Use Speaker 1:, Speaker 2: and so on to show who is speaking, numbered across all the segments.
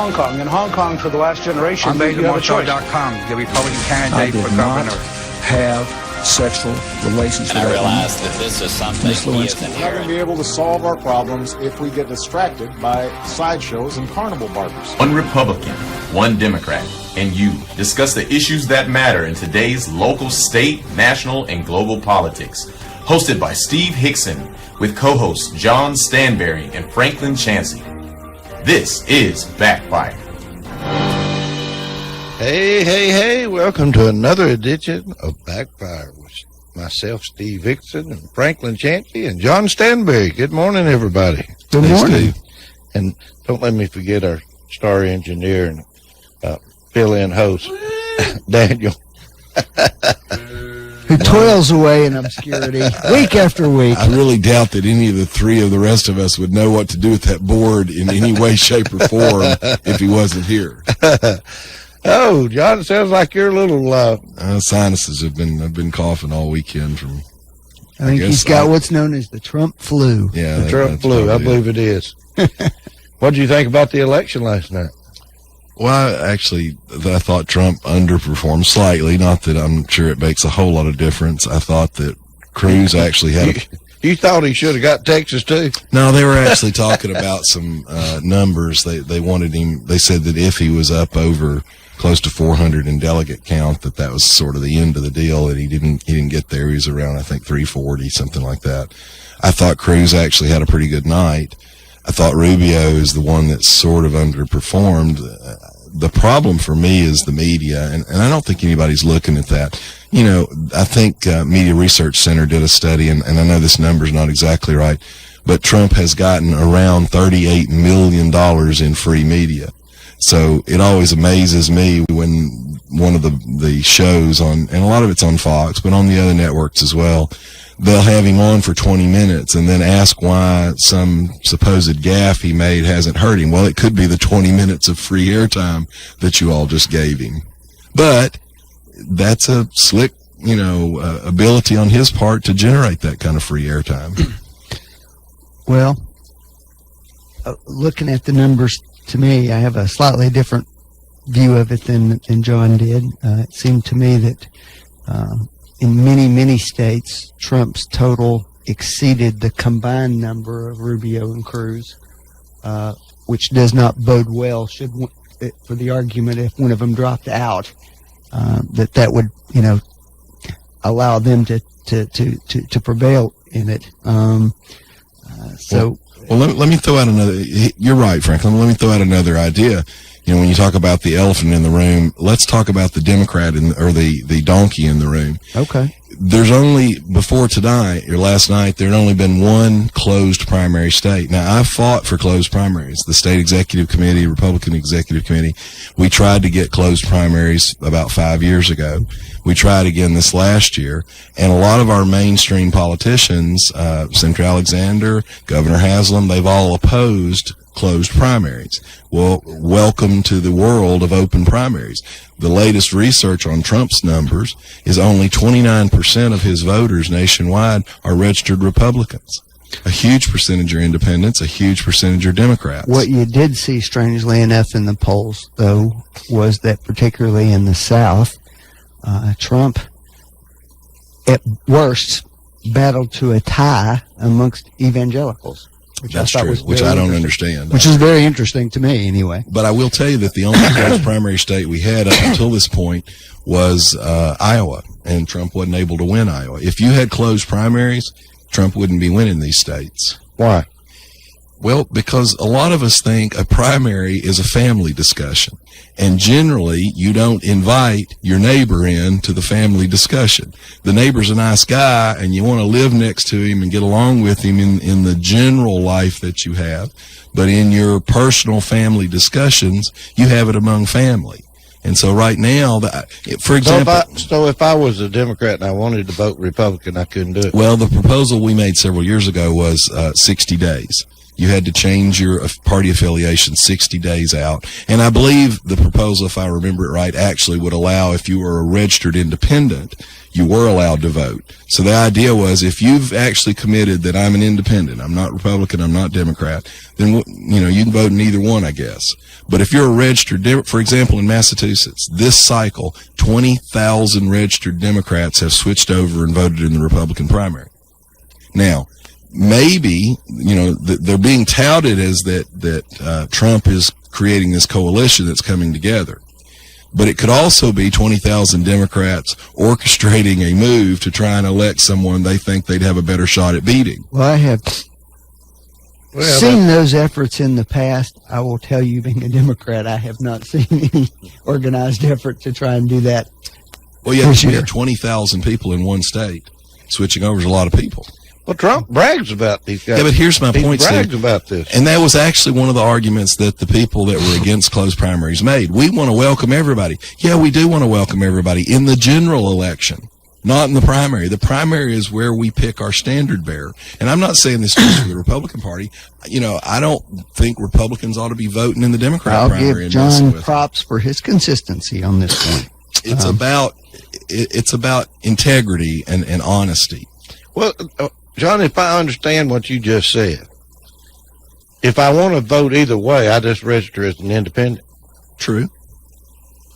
Speaker 1: Hong Kong. In Hong Kong, for the last generation,
Speaker 2: I'm
Speaker 1: you have a choice.
Speaker 2: the Republican
Speaker 3: I
Speaker 2: candidate
Speaker 3: did
Speaker 2: for governor.
Speaker 3: not have sexual relations with
Speaker 4: And I
Speaker 3: that
Speaker 4: realized that this is something
Speaker 3: Miss
Speaker 4: he is
Speaker 3: Lewinsky.
Speaker 5: We're not going to
Speaker 4: inherent.
Speaker 5: be able to solve our problems if we get distracted by sideshows and carnival barkers.
Speaker 6: One Republican, one Democrat, and you discuss the issues that matter in today's local, state, national, and global politics. Hosted by Steve Hickson with co-hosts John Stanberry and Franklin Chansey. This is Backfire.
Speaker 7: Hey, welcome to another edition of Backfire with myself, Steve Hickson, and Franklin Chansey, and John Stanberry. Good morning, everybody.
Speaker 3: Good morning.
Speaker 7: Steve. And don't let me forget our star engineer and fill-in host, Daniel.
Speaker 3: Who toils away in obscurity week after week.
Speaker 8: I really doubt that any of the three of the rest of us would know what to do with that board in any way, shape, or form if he wasn't here.
Speaker 7: Oh, John, it sounds like you're a little...
Speaker 8: Sinuses have been coughing all weekend from.
Speaker 3: I think he's got what's known as the Trump flu.
Speaker 8: Yeah,
Speaker 7: the Trump flu. I believe it is. What did you think about the election last night?
Speaker 8: Well, actually, I thought Trump underperformed slightly. Not that I'm sure it makes a whole lot of difference. I thought that Cruz actually had
Speaker 7: You thought he should have got Texas, too?
Speaker 8: No, they were actually talking about some numbers. They wanted him. They said that if he was up over close to 400 in delegate count, that was sort of the end of the deal. And he didn't get there. He was around, I think, 340, something like that. I thought Cruz actually had a pretty good night. I thought Rubio is the one that sort of underperformed. The problem for me is the media, and I don't think anybody's looking at that. You know, I think Media Research Center did a study, and I know this number's not exactly right, but Trump has gotten around $38 million in free media. So it always amazes me when one of the shows on, and a lot of it's on Fox, but on the other networks as well, they'll have him on for 20 minutes and then ask why some supposed gaffe he made hasn't hurt him. Well, it could be the 20 minutes of free airtime that you all just gave him. But that's a slick, ability on his part to generate that kind of free airtime.
Speaker 3: Well, looking at the numbers, to me, I have a slightly different view of it than John did. It seemed to me that in many states, Trump's total exceeded the combined number of Rubio and Cruz, which does not bode well for the argument if one of them dropped out, that would, allow them to prevail in it.
Speaker 8: Well, let me throw out another. You're right, Franklin. Let me throw out another idea. When you talk about the elephant in the room, let's talk about the Democrat or the donkey in the room.
Speaker 3: Okay.
Speaker 8: There's only, before tonight or last night, there had only been one closed primary state. Now, I fought for closed primaries. The state executive committee, Republican executive committee, we tried to get closed primaries about 5 years ago. We tried again this last year, and a lot of our mainstream politicians, Senator Alexander, Governor Haslam, they've all opposed closed primaries. Well, welcome to the world of open primaries. The latest research on Trump's numbers is only 29% of his voters nationwide are registered Republicans. A huge percentage are independents, a huge percentage are Democrats.
Speaker 3: What you did see, strangely enough, in the polls, though, was that particularly in the South, Trump, at worst, battled to a tie amongst evangelicals.
Speaker 8: That's true, which I don't understand.
Speaker 3: Which is very interesting to me, anyway.
Speaker 8: But I will tell you that the only closed primary state we had up until this point was Iowa, and Trump wasn't able to win Iowa. If you had closed primaries, Trump wouldn't be winning these states.
Speaker 7: Why?
Speaker 8: Well, because a lot of us think a primary is a family discussion. And generally, you don't invite your neighbor in to the family discussion. The neighbor's a nice guy, and you want to live next to him and get along with him in the general life that you have. But in your personal family discussions, you have it among family. And so right now, for example...
Speaker 7: So if I was a Democrat and I wanted to vote Republican, I couldn't do it?
Speaker 8: Well, the proposal we made several years ago was 60 days. You had to change your party affiliation 60 days out. And I believe the proposal, if I remember it right, actually would allow, if you were a registered independent, you were allowed to vote. So the idea was, if you've actually committed that I'm an independent, I'm not Republican, I'm not Democrat, then, you know, you can vote in either one, I guess. But if you're a registered, for example, in Massachusetts, this cycle, 20,000 registered Democrats have switched over and voted in the Republican primary. Now, maybe, you know, they're being touted as that Trump is creating this coalition that's coming together. But it could also be 20,000 Democrats orchestrating a move to try and elect someone they think they'd have a better shot at beating.
Speaker 3: Well, I have seen those efforts in the past. I will tell you, being a Democrat, I have not seen any organized effort to try and do that.
Speaker 8: Well, yeah, we had 20,000 people in one state. Switching over is a lot of people.
Speaker 7: Well, Trump brags about these guys.
Speaker 8: Yeah, but here's my point,
Speaker 7: He brags
Speaker 8: Steve.
Speaker 7: about this.
Speaker 8: And that was actually one of the arguments that the people that were against closed primaries made. We want to welcome everybody. Yeah, we do want to welcome everybody in the general election, not in the primary. The primary is where we pick our standard bearer. And I'm not saying this just for the Republican Party. You know, I don't think Republicans ought to be voting in the Democrat
Speaker 3: I'll
Speaker 8: primary.
Speaker 3: give John props for his consistency on this point.
Speaker 8: It's about integrity and honesty.
Speaker 7: Well, John, if I understand what you just said, if I want to vote either way, I just register as an independent.
Speaker 8: True.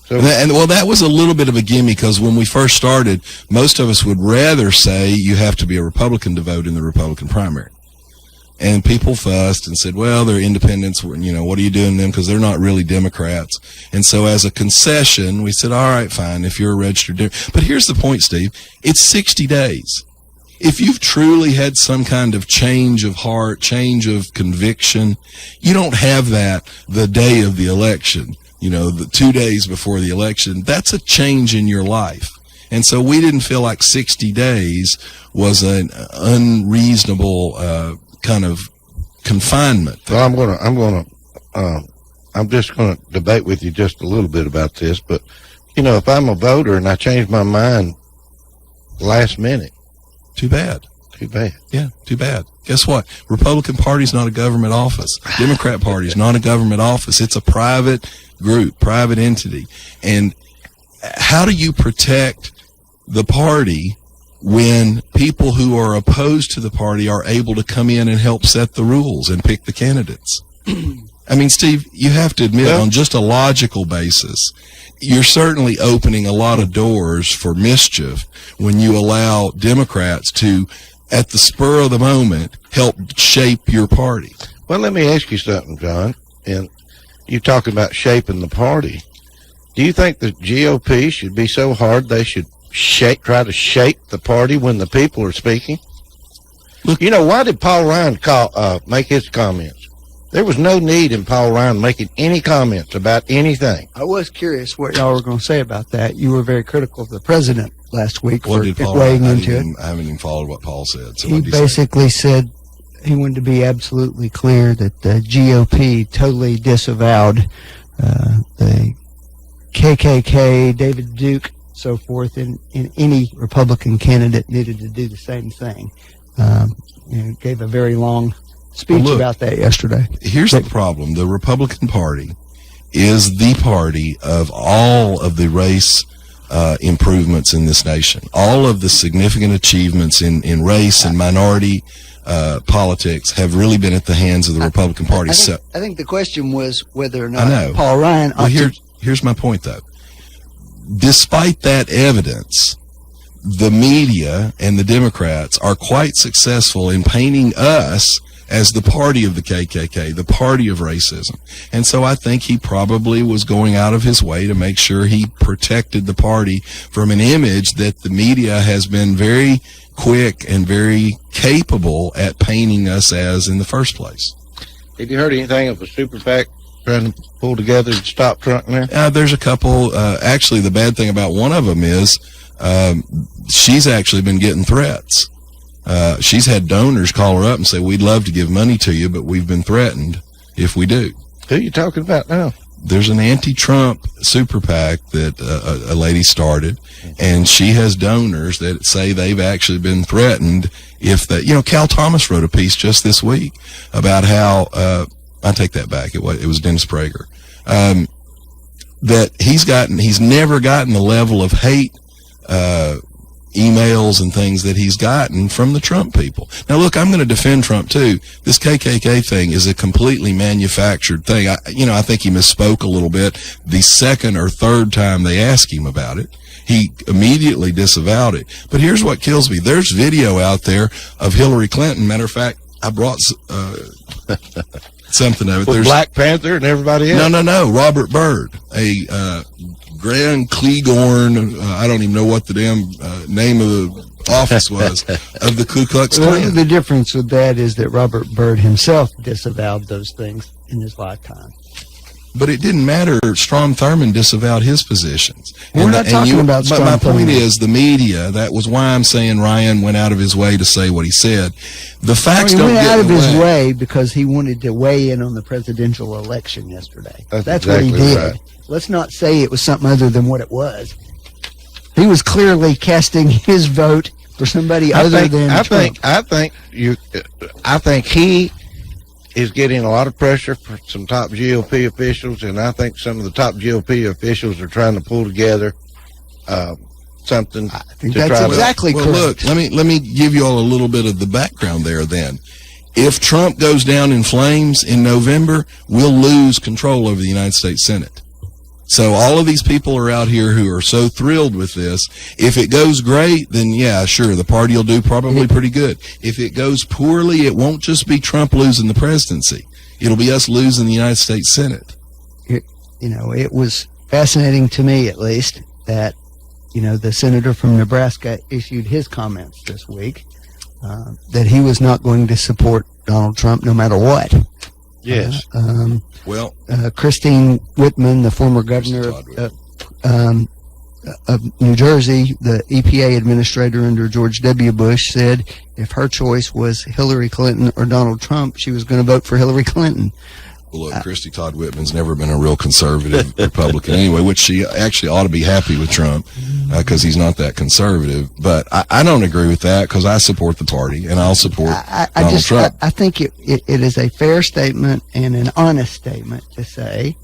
Speaker 7: So,
Speaker 8: Well, that was a little bit of a gimme, because when we first started, most of us would rather say you have to be a Republican to vote in the Republican primary. And people fussed and said, well, they're independents. You know, what are you doing to them? Because they're not really Democrats. And so as a concession, we said, all right, fine, if you're a registered Democrat. But here's the point, Steve. It's 60 days. If you've truly had some kind of change of heart, change of conviction, you don't have that the day of the election, you know, the 2 days before the election. That's a change in your life. And so we didn't feel like 60 days was an unreasonable kind of confinement.
Speaker 7: well, I'm just going to debate with you just a little bit about this. But, you know, if I'm a voter and I change my mind last minute,
Speaker 8: Too bad.
Speaker 7: too bad.
Speaker 8: Yeah, too bad. Guess what? Republican Party's not a government office. Democrat Party's not a government office. It's a private group, private entity. And how do you protect the party when people who are opposed to the party are able to come in and help set the rules and pick the candidates? I mean, Steve, you have to admit, on just a logical basis, you're certainly opening a lot of doors for mischief when you allow Democrats to, at the spur of the moment, help shape your party.
Speaker 7: Well, let me ask you something, John. And you talking about shaping the party. Do you think the GOP should be so hard they should try to shape the party when the people are speaking?
Speaker 8: Look,
Speaker 7: you know, why did Paul Ryan make his comments? There was no need in Paul Ryan making any comments about anything.
Speaker 3: I was curious what y'all were going to say about that. You were very critical of the president last week
Speaker 8: what
Speaker 3: for
Speaker 8: did Paul
Speaker 3: weighing
Speaker 8: Ryan?
Speaker 3: into it.
Speaker 8: I haven't even followed what Paul said. So
Speaker 3: He
Speaker 8: what did he say?
Speaker 3: basically said he wanted to be absolutely clear that the GOP totally disavowed the KKK, David Duke, so forth, and any Republican candidate needed to do the same thing. Gave a very long speech about that yesterday.
Speaker 8: Here's the problem. The Republican Party is the party of all of the race improvements in this nation. All of the significant achievements in race and minority politics have really been at the hands of the Republican Party.
Speaker 3: I think the question was whether or
Speaker 8: I know.
Speaker 3: not Paul Ryan ought
Speaker 8: Well,
Speaker 3: to...
Speaker 8: here's my point, though. Despite that evidence, the media and the Democrats are quite successful in painting us as the party of the KKK, the party of racism. And so I think he probably was going out of his way to make sure he protected the party from an image that the media has been very quick and very capable at painting us as in the first place.
Speaker 7: Have you heard anything of a super PAC trying to pull together to stop Trump now?
Speaker 8: There's a couple. Actually, the bad thing about one of them is she's actually been getting threats. She's had donors call her up and say, we'd love to give money to you, but we've been threatened if we do.
Speaker 7: Who are you talking about now?
Speaker 8: There's an anti-Trump super PAC that a lady started, and she has donors that say they've actually been threatened if that, Cal Thomas wrote a piece just this week about how, I take that back. It was Dennis Prager. That he's never gotten the level of hate, emails and things that he's gotten from the Trump people. Now, look, I'm going to defend Trump too. This KKK thing is a completely manufactured thing. I think he misspoke a little bit the second or third time they asked him about it. He immediately disavowed it. But here's what kills me. There's video out there of Hillary Clinton. Matter of fact, I brought something of it.
Speaker 7: With Black Panther and everybody else?
Speaker 8: No. Robert Byrd, a Grand Kleghorn, I don't even know what the damn name of the office was, of the Ku Klux Klan.
Speaker 3: The difference with that is that Robert Byrd himself disavowed those things in his lifetime.
Speaker 8: But it didn't matter. Strom Thurmond disavowed his positions.
Speaker 3: We're not talking about Strom Thurmond.
Speaker 8: My point is the media. That was why I'm saying Ryan went out of his way to say what he said. The facts don't get in the way. He went out of his way
Speaker 3: because he wanted to weigh in on the presidential election yesterday.
Speaker 7: That's
Speaker 3: what he
Speaker 7: exactly
Speaker 3: did.
Speaker 7: right.
Speaker 3: Let's not say it was something other than what it was. He was clearly casting his vote for somebody other than Trump.
Speaker 7: I think he is getting a lot of pressure from some top GOP officials, and I think some of the top GOP officials are trying to pull together something.
Speaker 3: I think that's exactly correct.
Speaker 8: Look, let me give you all a little bit of the background there then. If Trump goes down in flames in November, we'll lose control over the United States Senate. So all of these people are out here who are so thrilled with this. If it goes great, then yeah, sure, the party will do probably pretty good. If it goes poorly, it won't just be Trump losing the presidency. It'll be us losing the United States Senate.
Speaker 3: It was fascinating to me, at least, that, the senator from Nebraska issued his comments this week, that he was not going to support Donald Trump no matter what.
Speaker 7: Yes.
Speaker 3: Christine Whitman, the former governor of New Jersey, the EPA administrator under George W. Bush, said if her choice was Hillary Clinton or Donald Trump, she was going to vote for Hillary Clinton.
Speaker 8: Well, look, Christy Todd Whitman's never been a real conservative Republican anyway, which she actually ought to be happy with Trump because he's not that conservative. But I don't agree with that because I support the party and I'll support Donald Trump.
Speaker 3: I think it is a fair statement and an honest statement to say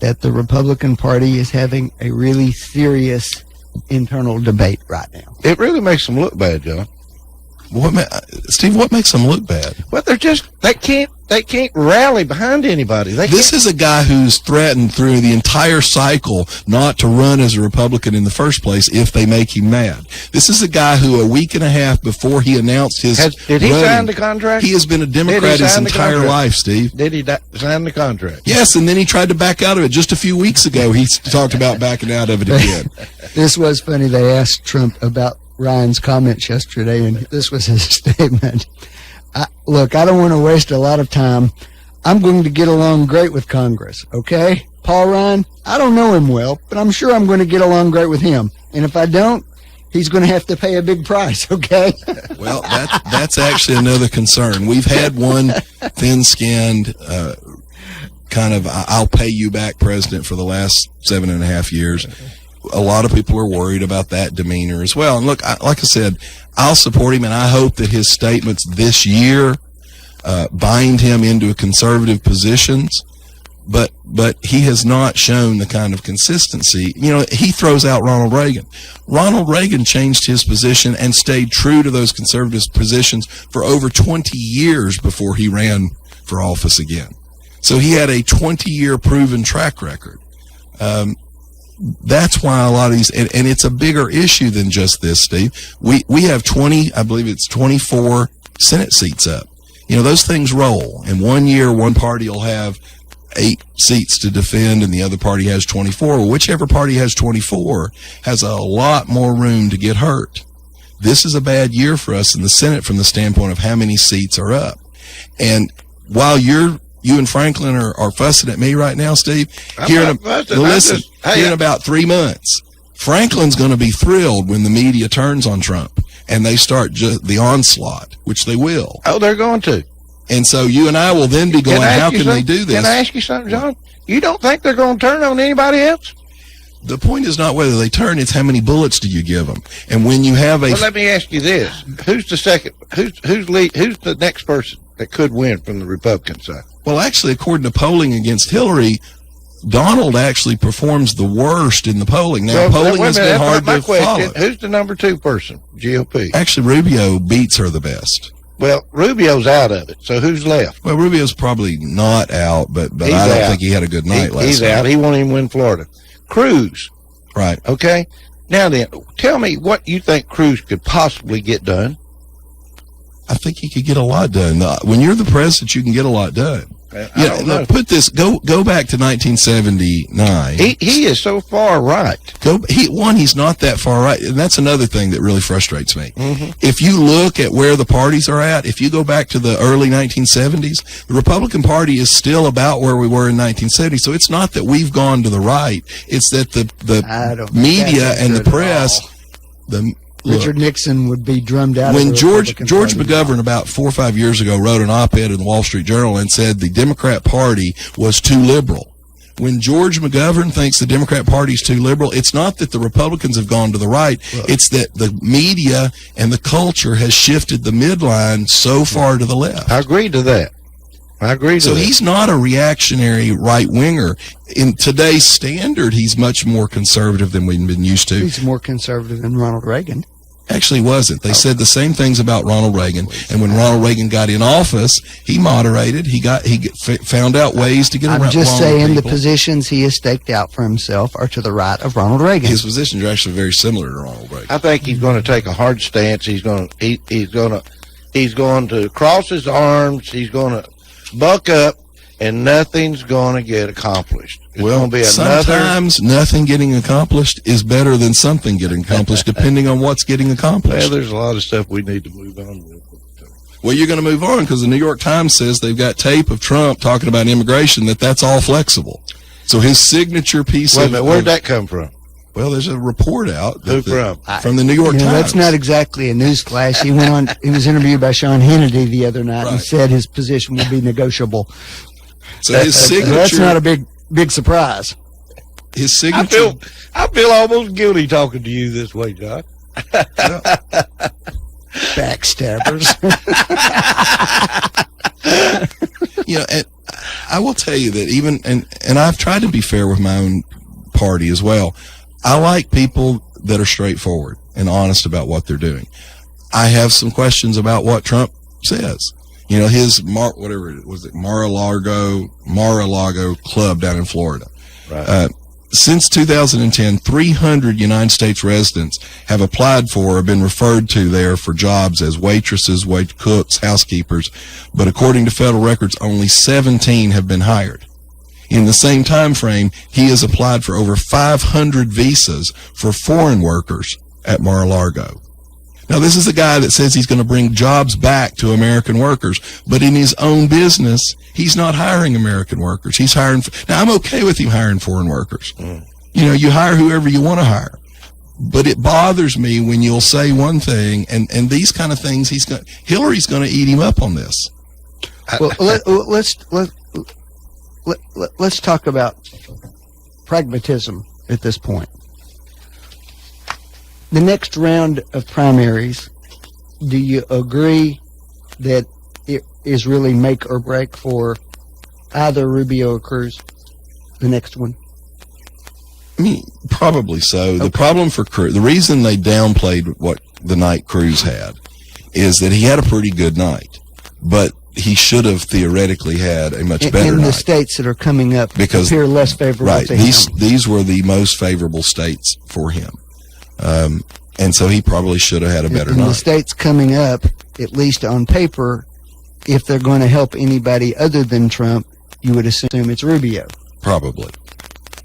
Speaker 3: that the Republican Party is having a really serious internal debate right now.
Speaker 7: It really makes them look bad, John.
Speaker 8: Steve, what makes them look bad?
Speaker 7: Well, they can't rally behind anybody.
Speaker 8: This is a guy who's threatened through the entire cycle not to run as a Republican in the first place if they make him mad. This is a guy who a week and a half before he announced his
Speaker 7: did he sign the contract?
Speaker 8: He has been a Democrat his entire life, Steve.
Speaker 7: Did he sign the contract?
Speaker 8: Yes, and then he tried to back out of it just a few weeks ago. He talked about backing out of it again.
Speaker 3: This was funny. They asked Trump about Ryan's comments yesterday, and this was his statement. Look, I don't want to waste a lot of time. I'm going to get along great with Congress, okay? Paul Ryan, I don't know him well, but I'm sure I'm going to get along great with him. And if I don't, he's going to have to pay a big price, okay?
Speaker 8: Well, that's actually another concern. We've had one thin-skinned kind of I'll pay you back president for the last 7.5 years. A lot of people are worried about that demeanor as well. And look, like I said, I'll support him, and I hope that his statements this year bind him into conservative positions. But he has not shown the kind of consistency. He throws out Ronald Reagan. Ronald Reagan changed his position and stayed true to those conservative positions for over 20 years before he ran for office again. So he had a 20-year proven track record. That's why a lot of these, and it's a bigger issue than just this, Steve. We have 24 Senate seats up. Those things roll. In 1 year, one party will have 8 seats to defend and the other party has 24. Well, whichever party has 24 has a lot more room to get hurt. This is a bad year for us in the Senate from the standpoint of how many seats are up. And while you and Franklin are fussing at me right now, Steve. Here in about 3 months, Franklin's going to be thrilled when the media turns on Trump and they start the onslaught, which they will.
Speaker 7: Oh, they're going to.
Speaker 8: And so you and I will then be going, how can they do this?
Speaker 7: Can I ask you something, John? You don't think they're going to turn on anybody else?
Speaker 8: The point is not whether they turn; it's how many bullets do you give them. And when you have a,
Speaker 7: Well, let me ask you this: who's the second? Who's the next person that could win from the Republican side?
Speaker 8: well, actually, according to polling against Hillary, Donald actually performs the worst in the polling. Now, polling has been hard to follow.
Speaker 7: Who's the number 2 person? GOP.
Speaker 8: Actually, Rubio beats her the best.
Speaker 7: Well, Rubio's out of it, so who's left?
Speaker 8: Well, Rubio's probably not out, but
Speaker 7: He's
Speaker 8: I don't
Speaker 7: out.
Speaker 8: think he had a good night last
Speaker 7: He's
Speaker 8: night.
Speaker 7: out. He won't even win Florida. Cruz,
Speaker 8: Right.
Speaker 7: okay? Now then, tell me what you think Cruz could possibly get done.
Speaker 8: I think he could get a lot done. When you're the president, you can get a lot done.
Speaker 7: I don't know.
Speaker 8: Put this. Go back to 1979.
Speaker 7: He is so far right.
Speaker 8: He's not that far right, and that's another thing that really frustrates me.
Speaker 7: Mm-hmm.
Speaker 8: If you look at where the parties are at, if you go back to the early 1970s, the Republican Party is still about where we were in 1970. So it's not that we've gone to the right; it's that
Speaker 3: I don't
Speaker 8: the
Speaker 3: think
Speaker 8: media
Speaker 3: that's
Speaker 8: and the
Speaker 3: good at
Speaker 8: press,
Speaker 3: Richard Nixon would be drummed out.
Speaker 8: when
Speaker 3: of the
Speaker 8: George
Speaker 3: Republican Party.
Speaker 8: McGovern about 4 or 5 years ago wrote an op-ed in the Wall Street Journal and said the Democrat Party was too liberal. When George McGovern thinks the Democrat Party is too liberal, it's not that the Republicans have gone to the right. It's that the media and the culture has shifted the midline so far to the left.
Speaker 7: I agree to that.
Speaker 8: So he's not a reactionary right-winger. In today's standard, he's much more conservative than we've been used to.
Speaker 3: He's more conservative than Ronald Reagan.
Speaker 8: Actually wasn't. They said the same things about Ronald Reagan. And when Ronald Reagan got in office, he moderated. He found out ways to get around.
Speaker 3: I'm just saying the
Speaker 8: people.
Speaker 3: positions he has staked out for himself are to the right of Ronald Reagan.
Speaker 8: His positions are actually very similar to Ronald Reagan.
Speaker 7: I think he's going to take a hard stance. He's going to cross his arms. He's going to buck up, and nothing's going to get accomplished. It's going to be
Speaker 8: sometimes nothing getting accomplished is better than something getting accomplished, depending on what's getting accomplished.
Speaker 7: Well, there's a lot of stuff we need to move on with.
Speaker 8: Well, you're going to move on because the New York Times says they've got tape of Trump talking about immigration, that's all flexible. So his signature piece
Speaker 7: Wait a minute, where'd that come from?
Speaker 8: Well, there's a report out.
Speaker 7: Who from?
Speaker 8: From the New York Times.
Speaker 3: That's not exactly a news flash. He was interviewed by Sean Hannity the other night and said his position would be negotiable.
Speaker 8: So his signature.
Speaker 3: That's not a big surprise.
Speaker 8: His signature.
Speaker 7: I feel almost guilty talking to you this way, John.
Speaker 3: Backstabbers.
Speaker 8: And I will tell you that even, and I've tried to be fair with my own party as well. I like people that are straightforward and honest about what they're doing. I have some questions about what Trump says. His Mar-a-Lago club down in Florida.
Speaker 7: Right.
Speaker 8: Since 2010, 300 United States residents have applied for or been referred to there for jobs as waitresses, cooks, housekeepers. But according to federal records, only 17 have been hired. In the same time frame, he has applied for over 500 visas for foreign workers at Mar-a-Lago. Now, this is a guy that says he's going to bring jobs back to American workers, but in his own business, he's not hiring American workers. He's hiring. Now, I'm okay with him hiring foreign workers. You hire whoever you want to hire. But it bothers me when you'll say one thing, and these kind of things, Hillary's going to eat him up on this.
Speaker 3: Well, let's talk about pragmatism at this point. The next round of primaries, do you agree that it is really make or break for either Rubio or Cruz, the next one?
Speaker 8: I mean, probably so. The problem for Cruz, the reason they downplayed what the night Cruz had is that he had a pretty good night, but he should have theoretically had a much better
Speaker 3: in
Speaker 8: night.
Speaker 3: the states that are coming up
Speaker 8: Because
Speaker 3: appear less favorable
Speaker 8: right,
Speaker 3: to him.
Speaker 8: these were the most favorable states for him. And so he probably should have had a better
Speaker 3: in
Speaker 8: night.
Speaker 3: the states coming up, at least on paper, if they're going to help anybody other than Trump, you would assume it's Rubio.
Speaker 8: Probably.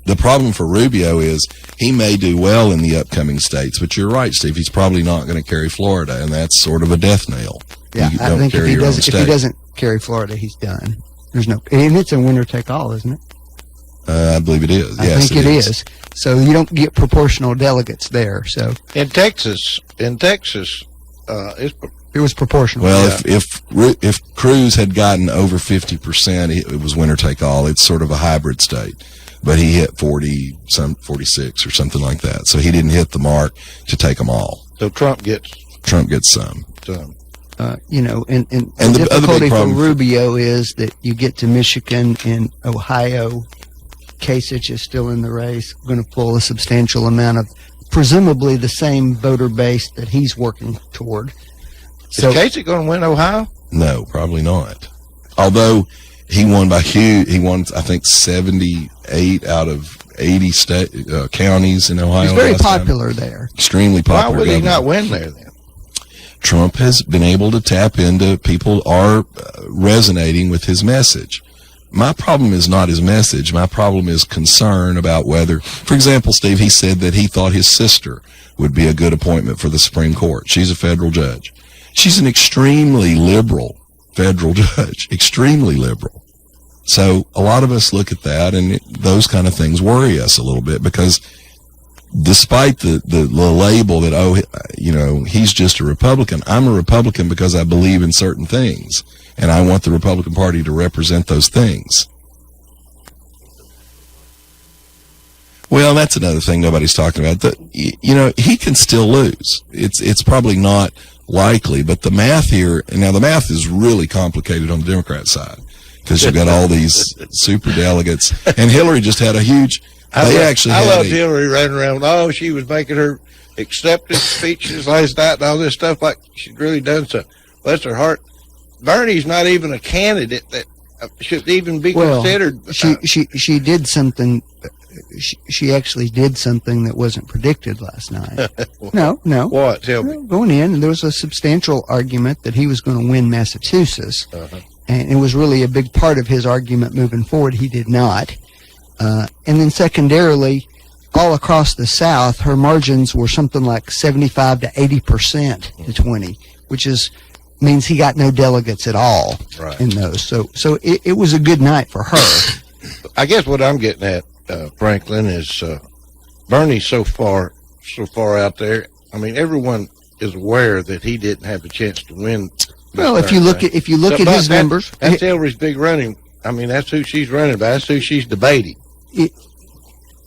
Speaker 8: The problem for Rubio is he may do well in the upcoming states, but you're right, Steve. He's probably not going to carry Florida, and that's sort of a death nail.
Speaker 3: Yeah,
Speaker 8: You
Speaker 3: I
Speaker 8: don't
Speaker 3: think if
Speaker 8: carry
Speaker 3: he
Speaker 8: your own
Speaker 3: doesn't carry Florida, he's done. And it's a winner take all, isn't it?
Speaker 8: I believe it is.
Speaker 3: I think it is. So you don't get proportional delegates there. So
Speaker 7: In Texas,
Speaker 3: It was proportional.
Speaker 8: Well, if Cruz had gotten over 50%, it was winner take all. It's sort of a hybrid state, but he hit 46 or something like that. So he didn't hit the mark to take them all.
Speaker 7: So Trump gets
Speaker 8: some.
Speaker 3: You know, and
Speaker 8: And
Speaker 3: the
Speaker 8: the other big
Speaker 3: difficulty for
Speaker 8: problem
Speaker 3: Rubio is that you get to Michigan and Ohio, Kasich is still in the race, going to pull a substantial amount of presumably the same voter base that he's working toward. So,
Speaker 7: is Kasich going to win Ohio?
Speaker 8: No, probably not. Although he won by huge, he won, I think, 78 out of 80 counties in Ohio.
Speaker 3: he's very
Speaker 8: last time.
Speaker 3: popular there.
Speaker 8: Extremely
Speaker 7: Why
Speaker 8: popular.
Speaker 7: would he
Speaker 8: governor.
Speaker 7: not win there then?
Speaker 8: Trump has been able to tap into people are resonating with his message. My problem is not his message. My problem is concern about whether, for example, Steve, he said that he thought his sister would be a good appointment for the Supreme Court. She's a federal judge. She's an extremely liberal federal judge, extremely liberal. So a lot of us look at that, and those kind of things worry us a little bit because despite the label that, oh, you know, he's just a Republican, I'm a Republican because I believe in certain things, and I want the Republican Party to represent those things. Well, that's another thing nobody's talking about. You know, he can still lose. It's probably not likely, but the math here, now the math is really complicated on the Democrat side because you've got all these super delegates, and Hillary just had a huge,
Speaker 7: I loved Hillary running around. Oh, she was making her acceptance speeches last night and all this stuff like she'd really done so. Bless her heart. Bernie's not even a candidate that should even be considered.
Speaker 3: She did something. She actually did something that wasn't predicted last night. No.
Speaker 7: What? Tell me.
Speaker 3: Going in, and there was a substantial argument that he was going to win Massachusetts, and it was really a big part of his argument moving forward. He did not. And then secondarily, all across the South, her margins were something like 75 to 80% to 20, which means he got no delegates at all in those. So it was a good night for her.
Speaker 7: I guess what I'm getting at, Franklin, is Bernie's so far out there. I mean, everyone is aware that he didn't have a chance to win.
Speaker 3: Well, if you look at his numbers,
Speaker 7: that's Hillary's big running. I mean, that's who she's running by. That's who she's debating.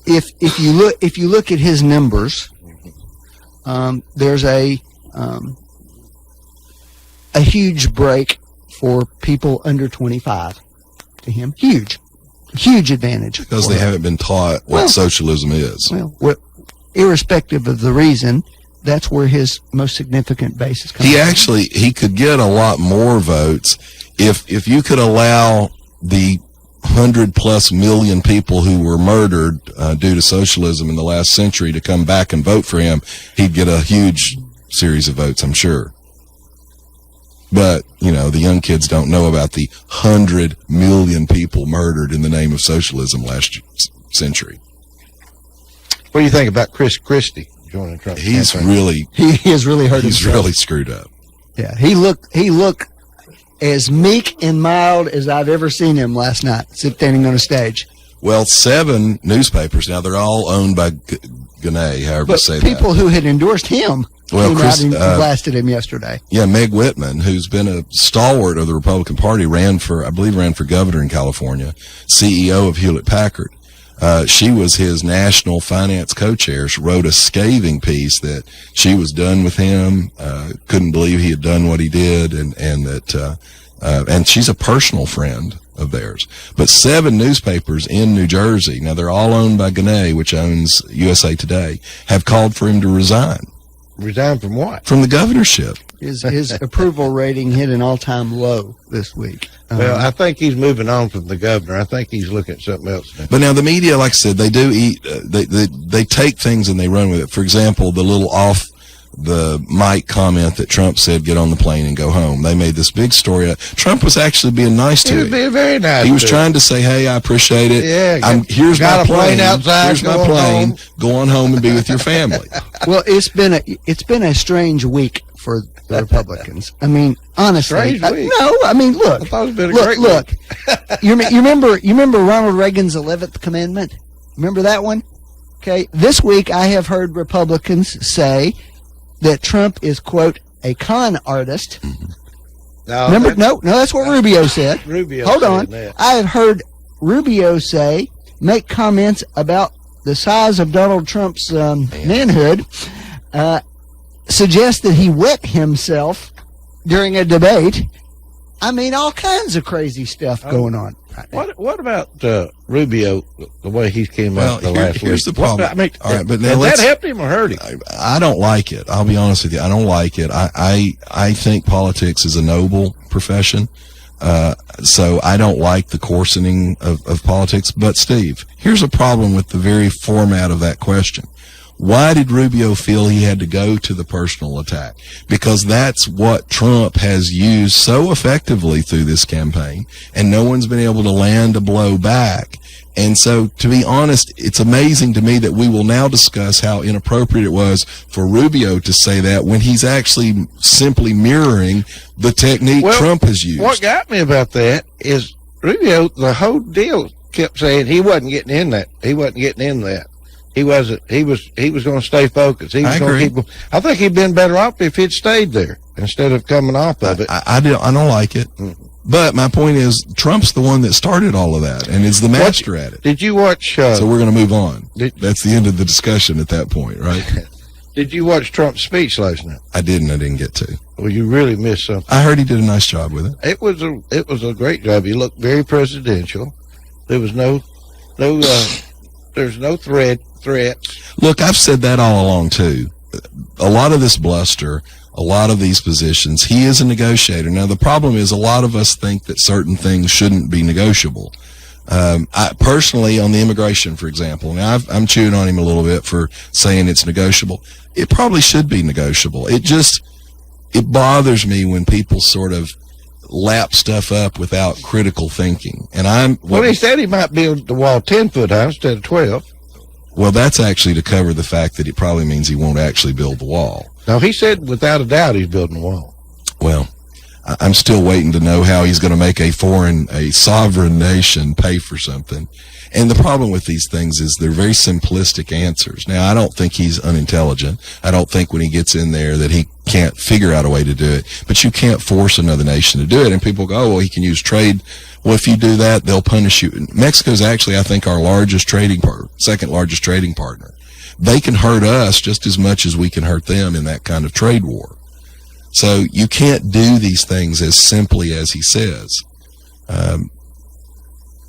Speaker 3: If you look at his numbers, there's a huge break for people under 25 to him. Huge advantage.
Speaker 8: Because they haven't been taught what socialism is.
Speaker 3: Well, irrespective of the reason, that's where his most significant base is coming from.
Speaker 8: He could get a lot more votes if you could allow the 100+ million people who were murdered due to socialism in the last century to come back and vote for him. He'd get a huge series of votes, I'm sure. But, you know, the young kids don't know about the 100 million people murdered in the name of socialism last century.
Speaker 7: What do you think about Chris Christie joining Trump?
Speaker 3: He has really hurt himself.
Speaker 8: He's really screwed up.
Speaker 3: Yeah, he looked as meek and mild as I've ever seen him last night, standing on a stage.
Speaker 8: Well, 7 newspapers, now they're all owned by Gannett, however you say that.
Speaker 3: But people who had endorsed him came out and blasted him yesterday.
Speaker 8: Yeah, Meg Whitman, who's been a stalwart of the Republican Party, ran for governor in California, CEO of Hewlett-Packard. She was his national finance co-chair. She wrote a scathing piece that she was done with him, couldn't believe he had done what he did, and she's a personal friend of theirs. But 7 newspapers in New Jersey, now they're all owned by Gannett, which owns USA Today, have called for him to resign.
Speaker 7: Resign from what?
Speaker 8: From the governorship.
Speaker 3: His approval rating hit an all-time low this week.
Speaker 7: Well, I think he's moving on from the governor. I think he's looking at something else now.
Speaker 8: But now the media, like I said, they do eat. They take things and they run with it. For example, the little off the mic comment that Trump said, "Get on the plane and go home." They made this big story. Trump was actually being nice to him.
Speaker 7: He was being very nice.
Speaker 8: He was trying to say, "Hey, I appreciate it.
Speaker 7: Yeah,
Speaker 8: here's my plane
Speaker 7: outside.
Speaker 8: Here's my plane. Go on home and be with your family."
Speaker 3: Well, it's been a strange week for the Republicans. I mean, honestly, look.
Speaker 7: I thought it was been a great week.
Speaker 3: You remember Ronald Reagan's 11th Commandment? Remember that one? Okay. This week, I have heard Republicans say that Trump is, quote, a con artist.
Speaker 7: No,
Speaker 3: Remember? No, that's what Rubio said.
Speaker 7: Rubio
Speaker 3: Hold
Speaker 7: said
Speaker 3: on.
Speaker 7: that.
Speaker 3: I have heard Rubio make comments about the size of Donald Trump's manhood, suggest that he wet himself during a debate. I mean, all kinds of crazy stuff going on.
Speaker 7: What about Rubio, the way he came out the last week?
Speaker 8: Here's the problem.
Speaker 7: I mean,
Speaker 8: all right, but now
Speaker 7: that helped him or hurt him?
Speaker 8: I don't like it. I'll be honest with you. I don't like it. I think politics is a noble profession. So I don't like the coarsening of politics. But Steve, here's a problem with the very format of that question. Why did Rubio feel he had to go to the personal attack? Because that's what Trump has used so effectively through this campaign, and no one's been able to land a blow back. And so, to be honest, it's amazing to me that we will now discuss how inappropriate it was for Rubio to say that when he's actually simply mirroring the technique Trump has used.
Speaker 7: What got me about that is Rubio, the whole deal, kept saying he wasn't getting in that. He wasn't getting in that. He wasn't. He was going to stay focused. He was going to keep. I think he'd been better off if he'd stayed there instead of coming off of it.
Speaker 8: I don't like it. But my point is, Trump's the one that started all of that and is the master at it.
Speaker 7: Did you watch?
Speaker 8: So we're going to move on. That's the end of the discussion at that point, right?
Speaker 7: Did you watch Trump's speech last night?
Speaker 8: I didn't. I didn't get to.
Speaker 7: Well, you really missed something.
Speaker 8: I heard he did a nice job with it.
Speaker 7: It was a great job. He looked very presidential. There was there's no threats.
Speaker 8: Look, I've said that all along too. A lot of this bluster, a lot of these positions, he is a negotiator. Now the problem is a lot of us think that certain things shouldn't be negotiable. I personally, on the immigration, for example, now I'm chewing on him a little bit for saying it's negotiable. It probably should be negotiable. It bothers me when people sort of lap stuff up without critical thinking. And
Speaker 7: he said he might build the wall 10 foot high instead of 12.
Speaker 8: Well, that's actually to cover the fact that it probably means he won't actually build the wall.
Speaker 7: No, he said without a doubt he's building the wall.
Speaker 8: Well, I'm still waiting to know how he's going to make a sovereign nation pay for something. And the problem with these things is they're very simplistic answers. Now, I don't think he's unintelligent. I don't think when he gets in there that he can't figure out a way to do it. But you can't force another nation to do it. And people go, oh, well, he can use trade. Well, if you do that, they'll punish you. Mexico's actually, I think, our second largest trading partner. They can hurt us just as much as we can hurt them in that kind of trade war. So you can't do these things as simply as he says.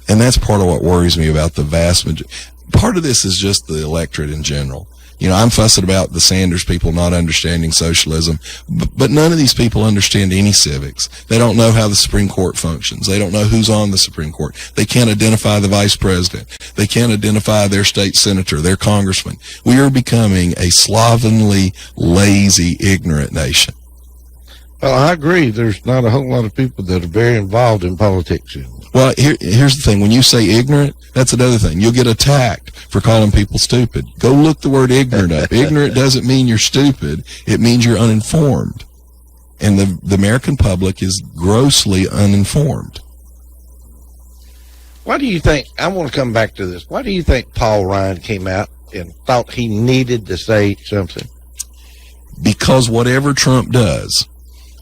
Speaker 8: And that's part of what worries me about the vast majority. Part of this is just the electorate in general. You know, I'm fussing about the Sanders people not understanding socialism, but none of these people understand any civics. They don't know how the Supreme Court functions. They don't know who's on the Supreme Court. They can't identify the vice president. They can't identify their state senator, their congressman. We are becoming a slovenly, lazy, ignorant nation.
Speaker 7: Well, I agree. There's not a whole lot of people that are very involved in politics anymore.
Speaker 8: Well, here's the thing. When you say ignorant, that's another thing. You'll get attacked for calling people stupid. Go look the word ignorant up. Ignorant doesn't mean you're stupid. It means you're uninformed. And the American public is grossly uninformed.
Speaker 7: Why do you think, I want to come back to this, why do you think Paul Ryan came out and thought he needed to say something?
Speaker 8: Because whatever Trump does,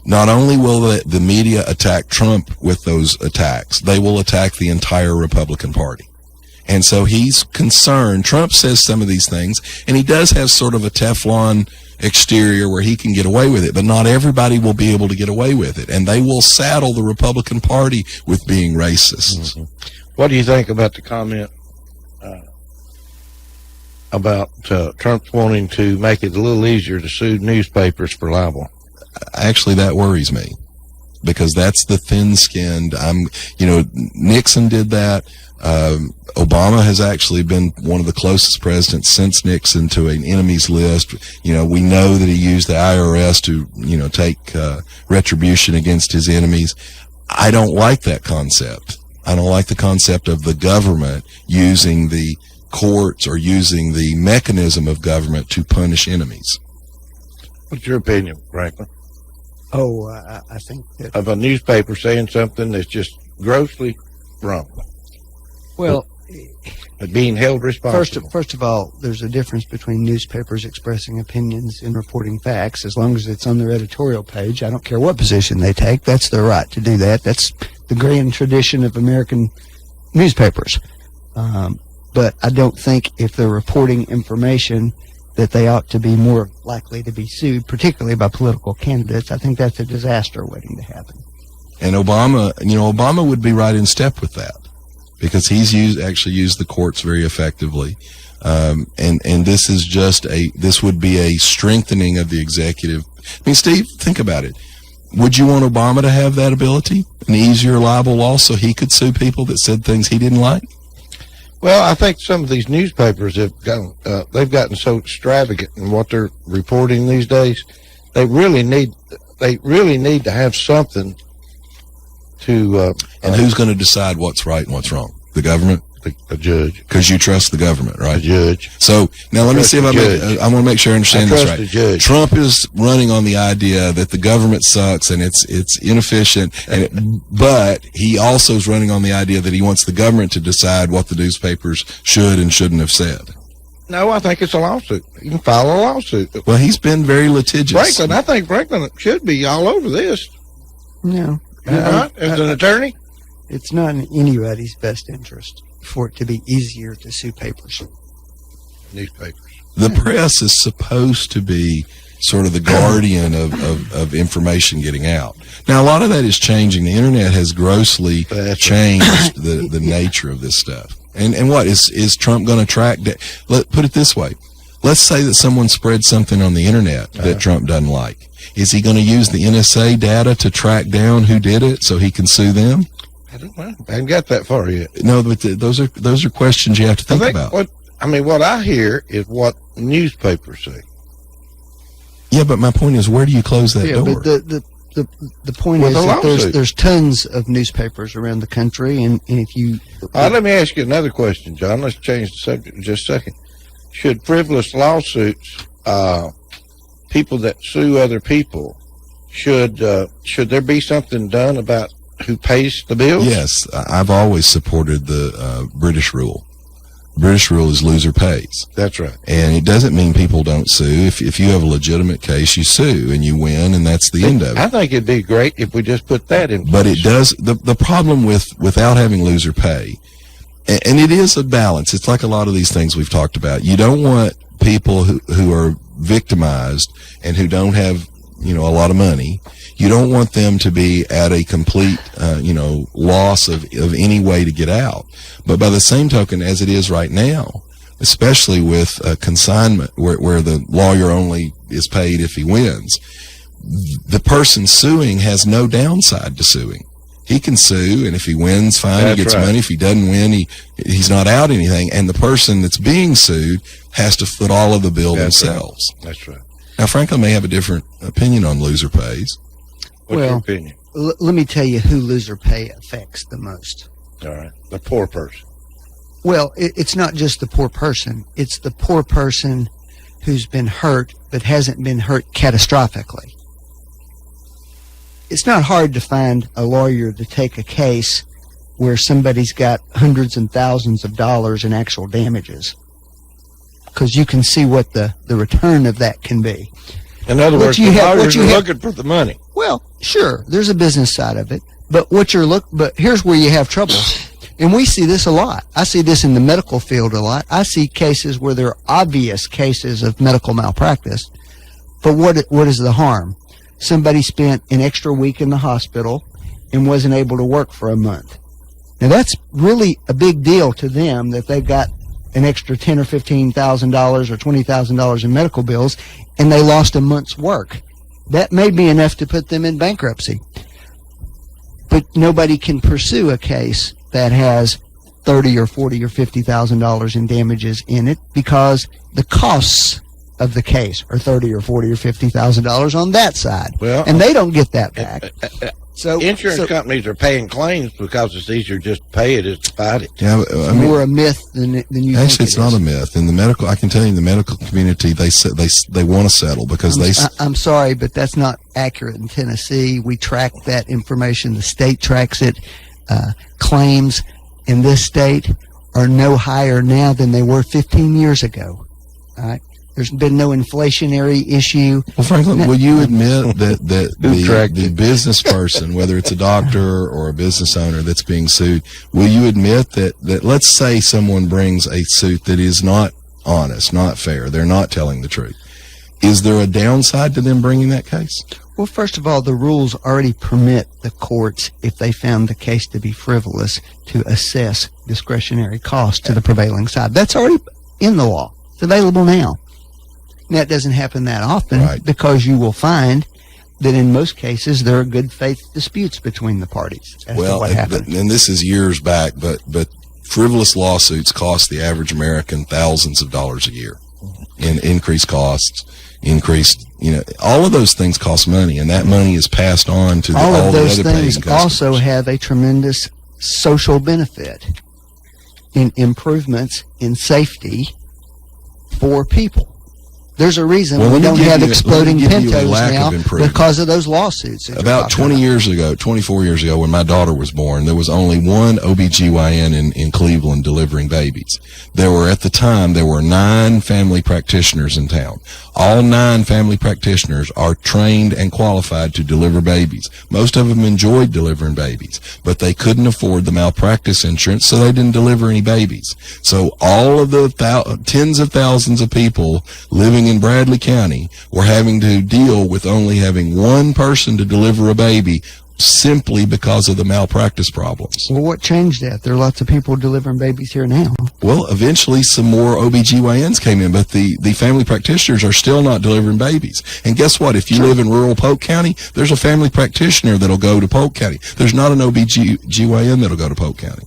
Speaker 8: not only will the media attack Trump with those attacks, they will attack the entire Republican Party. And so he's concerned. Trump says some of these things, and he does have sort of a Teflon exterior where he can get away with it, but not everybody will be able to get away with it. And they will saddle the Republican Party with being racist.
Speaker 7: Mm-hmm. What do you think about the comment about Trump wanting to make it a little easier to sue newspapers for libel?
Speaker 8: Actually, that worries me because that's the thin-skinned. Nixon did that. Obama has actually been one of the closest presidents since Nixon to an enemies list. You know, we know that he used the IRS to, take retribution against his enemies. I don't like that concept. I don't like the concept of the government using the courts or using the mechanism of government to punish enemies.
Speaker 7: What's your opinion, Franklin?
Speaker 3: Oh, I think that
Speaker 7: of a newspaper saying something that's just grossly wrong.
Speaker 3: Well,
Speaker 7: being held responsible.
Speaker 3: First of all, there's a difference between newspapers expressing opinions and reporting facts. As long as it's on their editorial page, I don't care what position they take. That's their right to do that. That's the grand tradition of American newspapers. But I don't think if they're reporting information that they ought to be more likely to be sued, particularly by political candidates. I think that's a disaster waiting to happen.
Speaker 8: And Obama would be right in step with that, because he's actually used the courts very effectively. And this is this would be a strengthening of the executive. I mean, Steve, think about it. Would you want Obama to have that ability, an easier libel law, so he could sue people that said things he didn't like?
Speaker 7: Well, I think some of these newspapers have they've gotten so extravagant in what they're reporting these days. They really need to have something to.
Speaker 8: And who's going to decide what's right and what's wrong? The government?
Speaker 7: The judge.
Speaker 8: Because you trust the government, right?
Speaker 7: The judge.
Speaker 8: So now let me see if I want to make sure I understand this right.
Speaker 7: The judge.
Speaker 8: Trump is running on the idea that the government sucks and it's inefficient, but he also is running on the idea that he wants the government to decide what the newspapers should and shouldn't have said.
Speaker 7: No, I think it's a lawsuit. You can file a lawsuit.
Speaker 8: Well, he's been very litigious.
Speaker 7: I think Franklin should be all over this.
Speaker 3: No.
Speaker 7: Not as an attorney?
Speaker 3: It's not in anybody's best interest for it to be easier to sue
Speaker 7: Newspapers.
Speaker 8: The press is supposed to be sort of the guardian of information getting out. Now, a lot of that is changing. The internet has grossly changed the nature of this stuff. And what is Trump going to track? Put it this way. Let's say that someone spread something on the internet that Trump doesn't like. Is he going to use the NSA data to track down who did it so he can sue them?
Speaker 7: I don't know. I haven't got that far yet.
Speaker 8: No, but those are questions you have to think about.
Speaker 7: What I hear is what newspapers say.
Speaker 8: Yeah, but my point is, where do you close that door?
Speaker 3: But the point is that there's tons of newspapers around the country, and if you...
Speaker 7: let me ask you another question, John. Let's change the subject in just a second. Should frivolous lawsuits, people that sue other people, should there be something done about who pays the bills?
Speaker 8: Yes, I've always supported the British rule. British rule is loser pays.
Speaker 7: That's right.
Speaker 8: And it doesn't mean people don't sue. If you have a legitimate case, you sue and you win, and that's the end of it.
Speaker 7: I think it'd be great if we just put that in place.
Speaker 8: But it does, the problem without having loser pay, and it is a balance. It's like a lot of these things we've talked about. You don't want people who are victimized and who don't have, a lot of money. You don't want them to be at a complete, loss of any way to get out. But by the same token, as it is right now, especially with consignment, where the lawyer only is paid if he wins, the person suing has no downside to suing. He can sue, and if he wins, fine, he gets money. If he doesn't win, he's not out anything. And the person that's being sued has to foot all of the bill themselves.
Speaker 7: Right. That's right.
Speaker 8: Now, Franklin may have a different opinion on loser pays.
Speaker 7: What's your opinion?
Speaker 3: Let me tell you who loser pay affects the most.
Speaker 7: All right. The poor person.
Speaker 3: Well, it's not just the poor person. It's the poor person who's been hurt but hasn't been hurt catastrophically. It's not hard to find a lawyer to take a case where somebody's got hundreds and thousands of dollars in actual damages, because you can see what the return of that can be.
Speaker 7: In other words, the lawyers are looking for the money.
Speaker 3: Well, sure, there's a business side of it, but but here's where you have trouble. And we see this a lot. I see this in the medical field a lot. I see cases where there are obvious cases of medical malpractice, but what is the harm? Somebody spent an extra week in the hospital and wasn't able to work for a month. Now that's really a big deal to them, that they've got an extra $10,000 or $15,000 or $20,000 in medical bills, and they lost a month's work. That may be enough to put them in bankruptcy. But nobody can pursue a case that has $30,000 or $40,000 or $50,000 in damages in it, because the costs of the case are $30,000 or $40,000 or $50,000 on that side, and they don't get that back. So
Speaker 7: insurance companies are paying claims because it's easier just to pay it as to fight it.
Speaker 8: Yeah,
Speaker 3: more a myth than you.
Speaker 8: Actually, it's not a myth. In the medical, I can tell you, in the medical community, they want to settle because
Speaker 3: I'm sorry, but that's not accurate in Tennessee. We track that information. The state tracks it. Claims in this state are no higher now than they were 15 years ago. All right? There's been no inflationary issue.
Speaker 8: Well, Franklin, will you admit that the business person, whether it's a doctor or a business owner that's being sued, will you admit that let's say someone brings a suit that is not honest, not fair, they're not telling the truth. Is there a downside to them bringing that case?
Speaker 3: Well, first of all, the rules already permit the courts, if they found the case to be frivolous, to assess discretionary costs to the prevailing side. That's already in the law. It's available now. That doesn't happen that often, right, because you will find that in most cases there are good faith disputes between the parties as to what happened.
Speaker 8: And this is years back, but frivolous lawsuits cost the average American thousands of dollars a year in increased costs, all of those things cost money, and that money is passed on to all of those
Speaker 3: the other things also have a tremendous social benefit in improvements in safety for people. There's a reason we don't have exploding Pintos now because of those lawsuits.
Speaker 8: About 24 years ago, when my daughter was born, there was only one OBGYN in Cleveland delivering babies. At the time, there were 9 family practitioners in town. All 9 family practitioners are trained and qualified to deliver babies. Most of them enjoyed delivering babies, but they couldn't afford the malpractice insurance, so they didn't deliver any babies. So all of the tens of thousands of people living in Bradley County were having to deal with only having one person to deliver a baby simply because of the malpractice problems.
Speaker 3: Well, what changed that? There are lots of people delivering babies here now.
Speaker 8: Well, eventually some more OBGYNs came in, but the family practitioners are still not delivering babies. And guess what? If you live in rural Polk County, there's a family practitioner that'll go to Polk County. There's not an OBGYN that'll go to Polk County.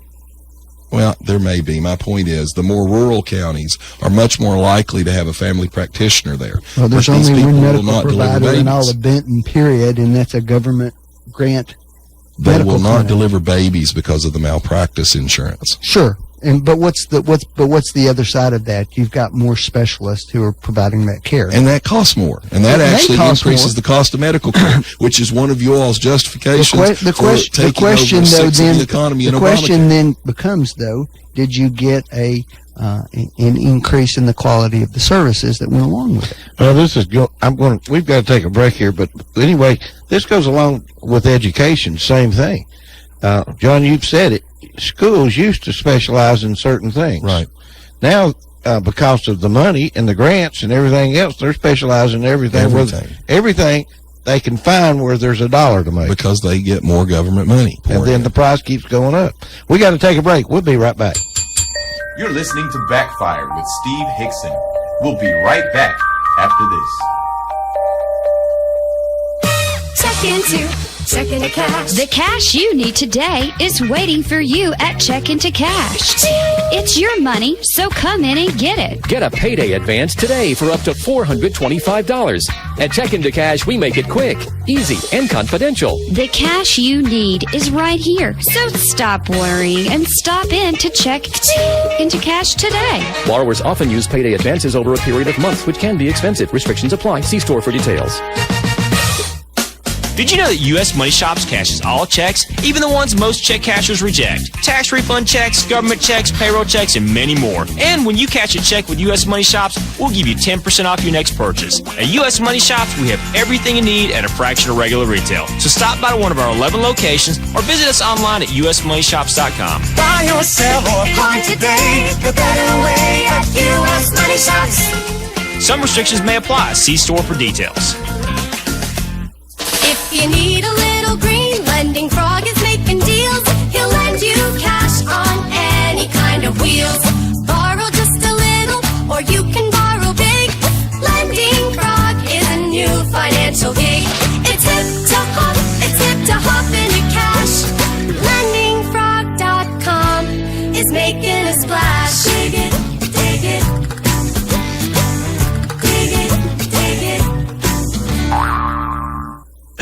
Speaker 8: Well, there may be. My point is, the more rural counties are much more likely to have a family practitioner there.
Speaker 3: Well, there's only one medical provider in all of Benton, period, and that's a government grant.
Speaker 8: They will not deliver babies because of the malpractice insurance.
Speaker 3: Sure. But what's the other side of that? You've got more specialists who are providing that care,
Speaker 8: and that costs more, and that actually increases the cost of medical care, which is one of you all's justifications for taking over 6 of the economy in Obamacare.
Speaker 3: The question then becomes, though, did you get an increase in the quality of the services that went along with it?
Speaker 7: Well, we've got to take a break here, but anyway, this goes along with education, same thing. John, you've said it. Schools used to specialize in certain things.
Speaker 8: Right.
Speaker 7: Now, because of the money and the grants and everything else, they're specializing in everything. Everything they can find where there's a dollar to make.
Speaker 8: Because they get more government money.
Speaker 7: And then the price keeps going up. We got to take a break. We'll be right back.
Speaker 6: You're listening to Backfire with Steve Hickson. We'll be right back after this.
Speaker 2: Check into Cash. The cash you need today is waiting for you at Check into Cash. It's your money, so come in and get it.
Speaker 4: Get a payday advance today for up to $425. At Check into Cash, we make it quick, easy, and confidential.
Speaker 2: The cash you need is right here, so stop worrying and stop in to Check into Cash today.
Speaker 4: Borrowers often use payday advances over a period of months, which can be expensive. Restrictions apply. See store for details.
Speaker 9: Did you know that U.S. Money Shops cashes all checks, even the ones most check cashers reject? Tax refund checks, government checks, payroll checks, and many more. And when you cash a check with U.S. Money Shops, we'll give you 10% off your next purchase. At U.S. Money Shops, we have everything you need at a fraction of regular retail. So stop by one of our 11 locations or visit us online at usmoneyshops.com.
Speaker 10: Buy or sell or apply today the better way at U.S. Money Shops.
Speaker 9: Some restrictions may apply. See store for details.
Speaker 11: If you need a little green, Lending Frog is making deals. He'll lend you cash on any kind of wheels. Borrow just a little, or you can borrow big. Lending Frog is a new financial gig. It's hip to hop into cash. LendingFrog.com is making a splash. Dig it, dig it.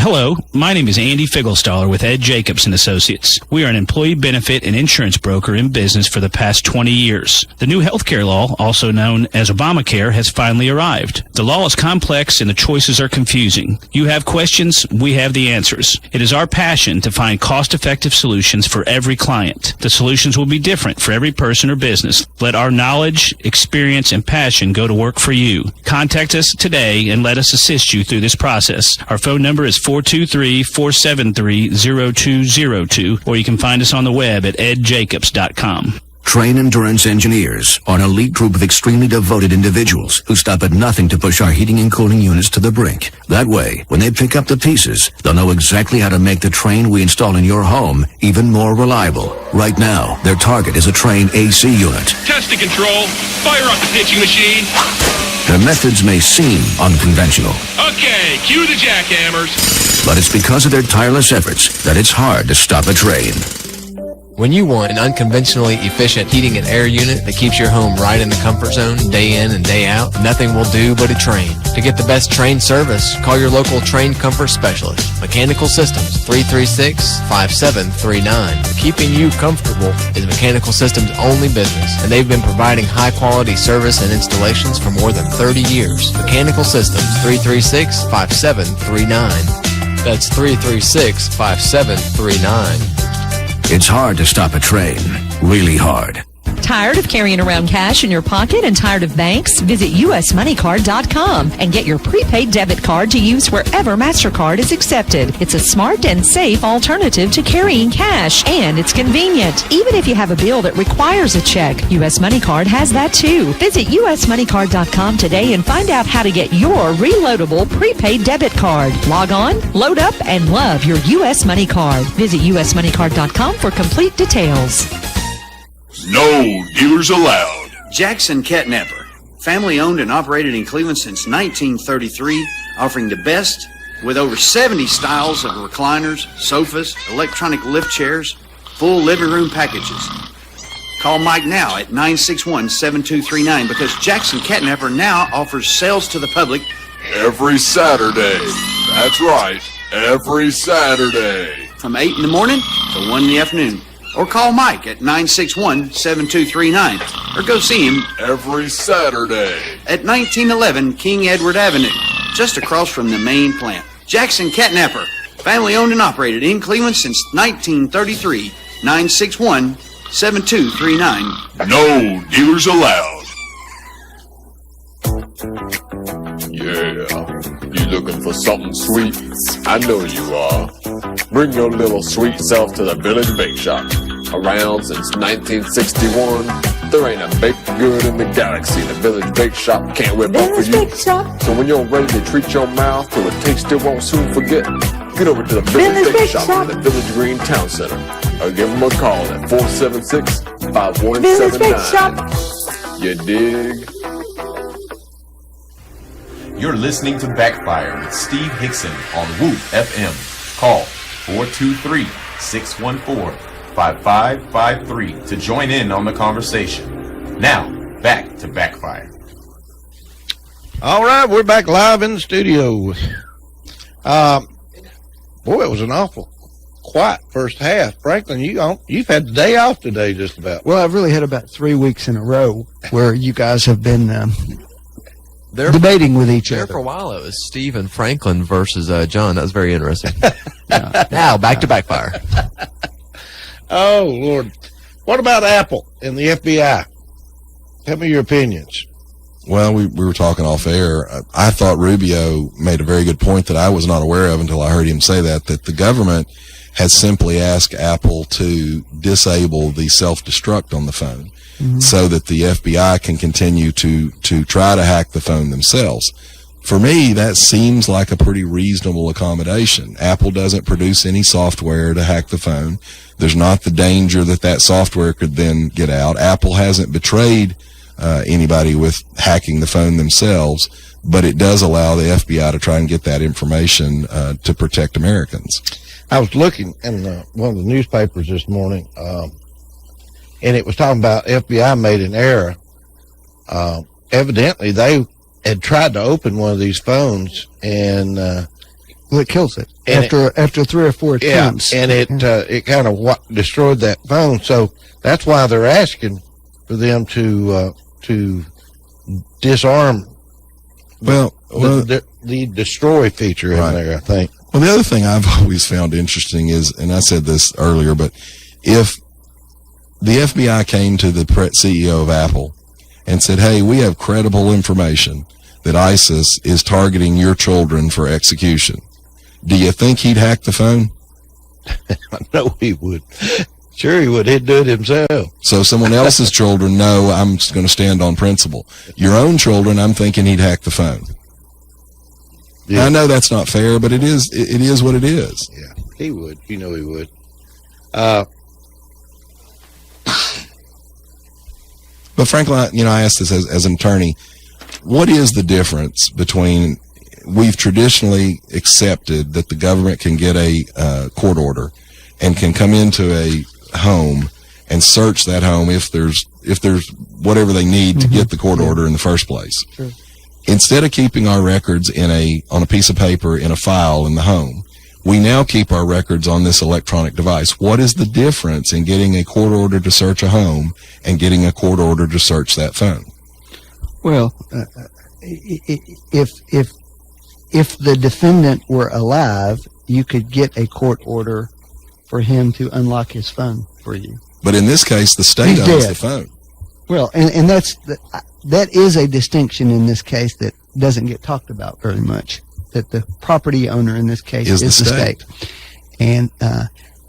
Speaker 12: Hello, my name is Andy Figglestaller with Ed Jacobs & Associates. We are an employee benefit and insurance broker in business for the past 20 years. The new healthcare law, also known as Obamacare, has finally arrived. The law is complex and the choices are confusing. You have questions, we have the answers. It is our passion to find cost-effective solutions for every client. The solutions will be different for every person or business. Let our knowledge, experience, and passion go to work for you. Contact us today and let us assist you through this process. Our phone number is 423-473-0202, or you can find us on the web at edjacobs.com.
Speaker 13: Train Endurance Engineers are an elite group of extremely devoted individuals who stop at nothing to push our heating and cooling units to the brink. That way, when they pick up the pieces, they'll know exactly how to make the Train we install in your home even more reliable. Right now, their target is a Train AC unit.
Speaker 14: Testing control. Fire up the pitching machine.
Speaker 13: Their methods may seem unconventional,
Speaker 14: Okay, cue the jackhammers.
Speaker 13: but it's because of their tireless efforts that it's hard to stop a Train.
Speaker 15: When you want an unconventionally efficient heating and air unit that keeps your home right in the comfort zone day in and day out, nothing will do but a Train. To get the best Train service, call your local Train comfort specialist. Mechanical Systems, 336-5739. Keeping you comfortable is Mechanical Systems' only business, and they've been providing high-quality service and installations for more than 30 years. Mechanical Systems, 336-5739. That's 336-5739.
Speaker 13: It's hard to stop a Train. Really hard.
Speaker 16: Tired of carrying around cash in your pocket and tired of banks? Visit usmoneycard.com and get your prepaid debit card to use wherever MasterCard is accepted. It's a smart and safe alternative to carrying cash, and it's convenient. Even if you have a bill that requires a check, US Money Card has that too. Visit usmoneycard.com today and find out how to get your reloadable prepaid debit card. Log on, load up, and love your US Money Card. Visit usmoneycard.com for complete details.
Speaker 17: No dealers allowed.
Speaker 18: Jackson Catnapper, family owned and operated in Cleveland since 1933, offering the best with over 70 styles of recliners, sofas, electronic lift chairs, full living room packages. Call Mike now at 961-7239 because Jackson Catnapper now offers sales to the public
Speaker 17: every Saturday. That's right, every Saturday.
Speaker 18: From 8 in the morning to 1 in the afternoon. Or call Mike at 961-7239. Or go see him
Speaker 17: every Saturday
Speaker 18: at 1911 King Edward Avenue, just across from the main plant. Jackson Catnapper, family owned and operated in Cleveland since 1933. 961-7239.
Speaker 17: No dealers allowed. Yeah, you looking for something sweet? I know you are. Bring your little sweet self to the Village Bake Shop. Around since 1961, there ain't a baked good in the galaxy the Village Bake Shop can't whip up for you. So when you're ready to treat your mouth to a taste it won't soon forget, get over to the Village Bake Shop in the Village Green Town Center. Or give them a call at 476-5179. You dig?
Speaker 6: You're listening to Backfire with Steve Hickson on Whoop FM. Call 423-614-5553 to join in on the conversation. Now, back to Backfire.
Speaker 7: All right, we're back live in the studio. Boy, it was an awful quiet first half. Franklin, you've had the day off today just about.
Speaker 3: Well, I've really had about 3 weeks in a row where you guys have been debating with each other.
Speaker 15: For a while, it was Steve and Franklin versus John. That was very interesting. Now, back to Backfire.
Speaker 7: Oh, Lord. What about Apple and the FBI? Tell me your opinions.
Speaker 8: Well, we were talking off air. I thought Rubio made a very good point that I was not aware of until I heard him say that the government has simply asked Apple to disable the self-destruct on the phone so that the FBI can continue to try to hack the phone themselves. For me, that seems like a pretty reasonable accommodation. Apple doesn't produce any software to hack the phone. There's not the danger that software could then get out. Apple hasn't betrayed anybody with hacking the phone themselves, but it does allow the FBI to try and get that information to protect Americans.
Speaker 7: I was looking in one of the newspapers this morning, and it was talking about FBI made an error. Evidently, they had tried to open one of these phones, and
Speaker 3: Well, it kills it
Speaker 7: And
Speaker 3: after 3 or 4 attempts.
Speaker 7: Yeah, and it kind of destroyed that phone. So that's why they're asking for them to disarm. The destroy feature in there, I think.
Speaker 8: Well, the other thing I've always found interesting is, and I said this earlier, but if the FBI came to the CEO of Apple and said, hey, we have credible information that ISIS is targeting your children for execution, do you think he'd hack the phone?
Speaker 7: I know he would. Sure he would. He'd do it himself.
Speaker 8: So someone else's children, no, I'm just going to stand on principle. Your own children, I'm thinking he'd hack the phone. Yeah. I know that's not fair, but it is what it is.
Speaker 7: Yeah, he would. You know he would.
Speaker 8: But frankly, I asked this as an attorney, what is the difference between, we've traditionally accepted that the government can get a court order and can come into a home and search that home if there's whatever they need to get the court order in the first place.
Speaker 3: Sure.
Speaker 8: Instead of keeping our records on a piece of paper in a file in the home, we now keep our records on this electronic device. What is the difference in getting a court order to search a home and getting a court order to search that phone?
Speaker 3: Well, if the defendant were alive, you could get a court order for him to unlock his phone for you.
Speaker 8: But in this case, the state owns the phone.
Speaker 3: Well, and that is a distinction in this case that doesn't get talked about very much. That the property owner in this case is the state. And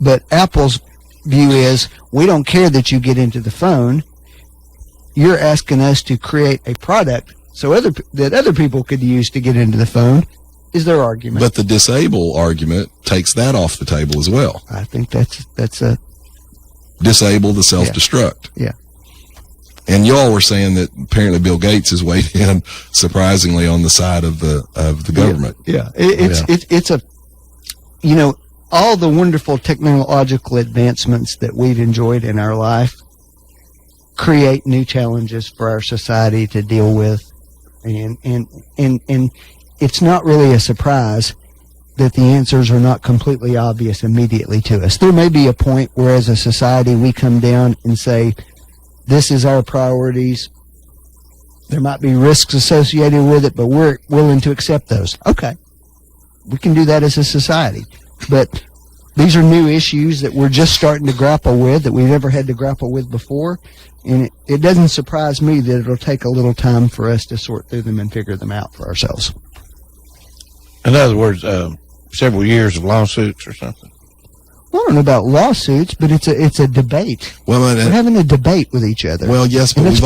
Speaker 3: but Apple's view is, we don't care that you get into the phone. You're asking us to create a product that other people could use to get into the phone, is their argument.
Speaker 8: But the disable argument takes that off the table as well.
Speaker 3: I think that's a
Speaker 8: disable the self-destruct.
Speaker 3: Yeah.
Speaker 8: And y'all were saying that apparently Bill Gates is weighed in surprisingly on the side of the government.
Speaker 3: Yeah. It's a, all the wonderful technological advancements that we've enjoyed in our life create new challenges for our society to deal with. And it's not really a surprise that the answers are not completely obvious immediately to us. There may be a point where as a society we come down and say, this is our priorities. There might be risks associated with it, but we're willing to accept those. Okay. We can do that as a society. But these are new issues that we're just starting to grapple with, that we've never had to grapple with before. And it doesn't surprise me that it'll take a little time for us to sort through them and figure them out for ourselves.
Speaker 7: In other words, several years of lawsuits or something.
Speaker 3: Well, I don't know about lawsuits, but it's a debate.
Speaker 8: Well,
Speaker 3: we're having a debate with each other.
Speaker 8: Well, yes, but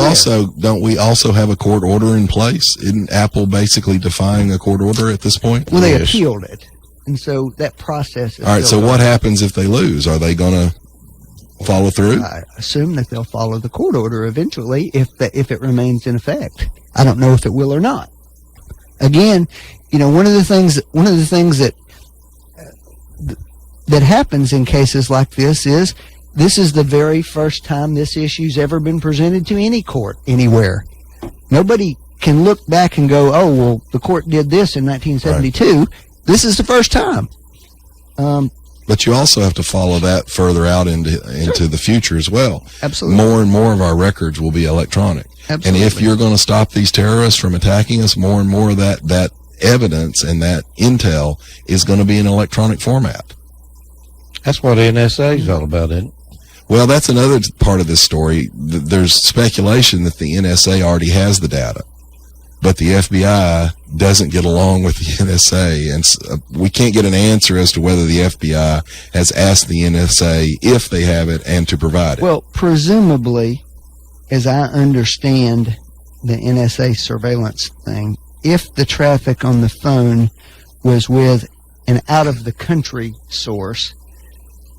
Speaker 8: don't we also have a court order in place? Isn't Apple basically defying a court order at this point?
Speaker 3: Well, they appealed it. And so that process is
Speaker 8: all right, so what happens if they lose? Are they going to follow through?
Speaker 3: I assume that they'll follow the court order eventually if it remains in effect. I don't know if it will or not. Again, one of the things that happens in cases like this is the very first time this issue's ever been presented to any court anywhere. Nobody can look back and go, oh, well, the court did this in 1972. Right. This is the first time.
Speaker 8: But you also have to follow that further out into the future as well.
Speaker 3: Absolutely.
Speaker 8: More and more of our records will be electronic.
Speaker 3: Absolutely.
Speaker 8: And if you're going to stop these terrorists from attacking us, more and more of that evidence and that intel is going to be in electronic format.
Speaker 7: That's what NSA is all about, isn't it?
Speaker 8: Well, that's another part of this story. There's speculation that the NSA already has the data, but the FBI doesn't get along with the NSA, and we can't get an answer as to whether the FBI has asked the NSA if they have it and to provide it.
Speaker 3: Well, presumably, as I understand the NSA surveillance thing, if the traffic on the phone was with an out-of-the-country source,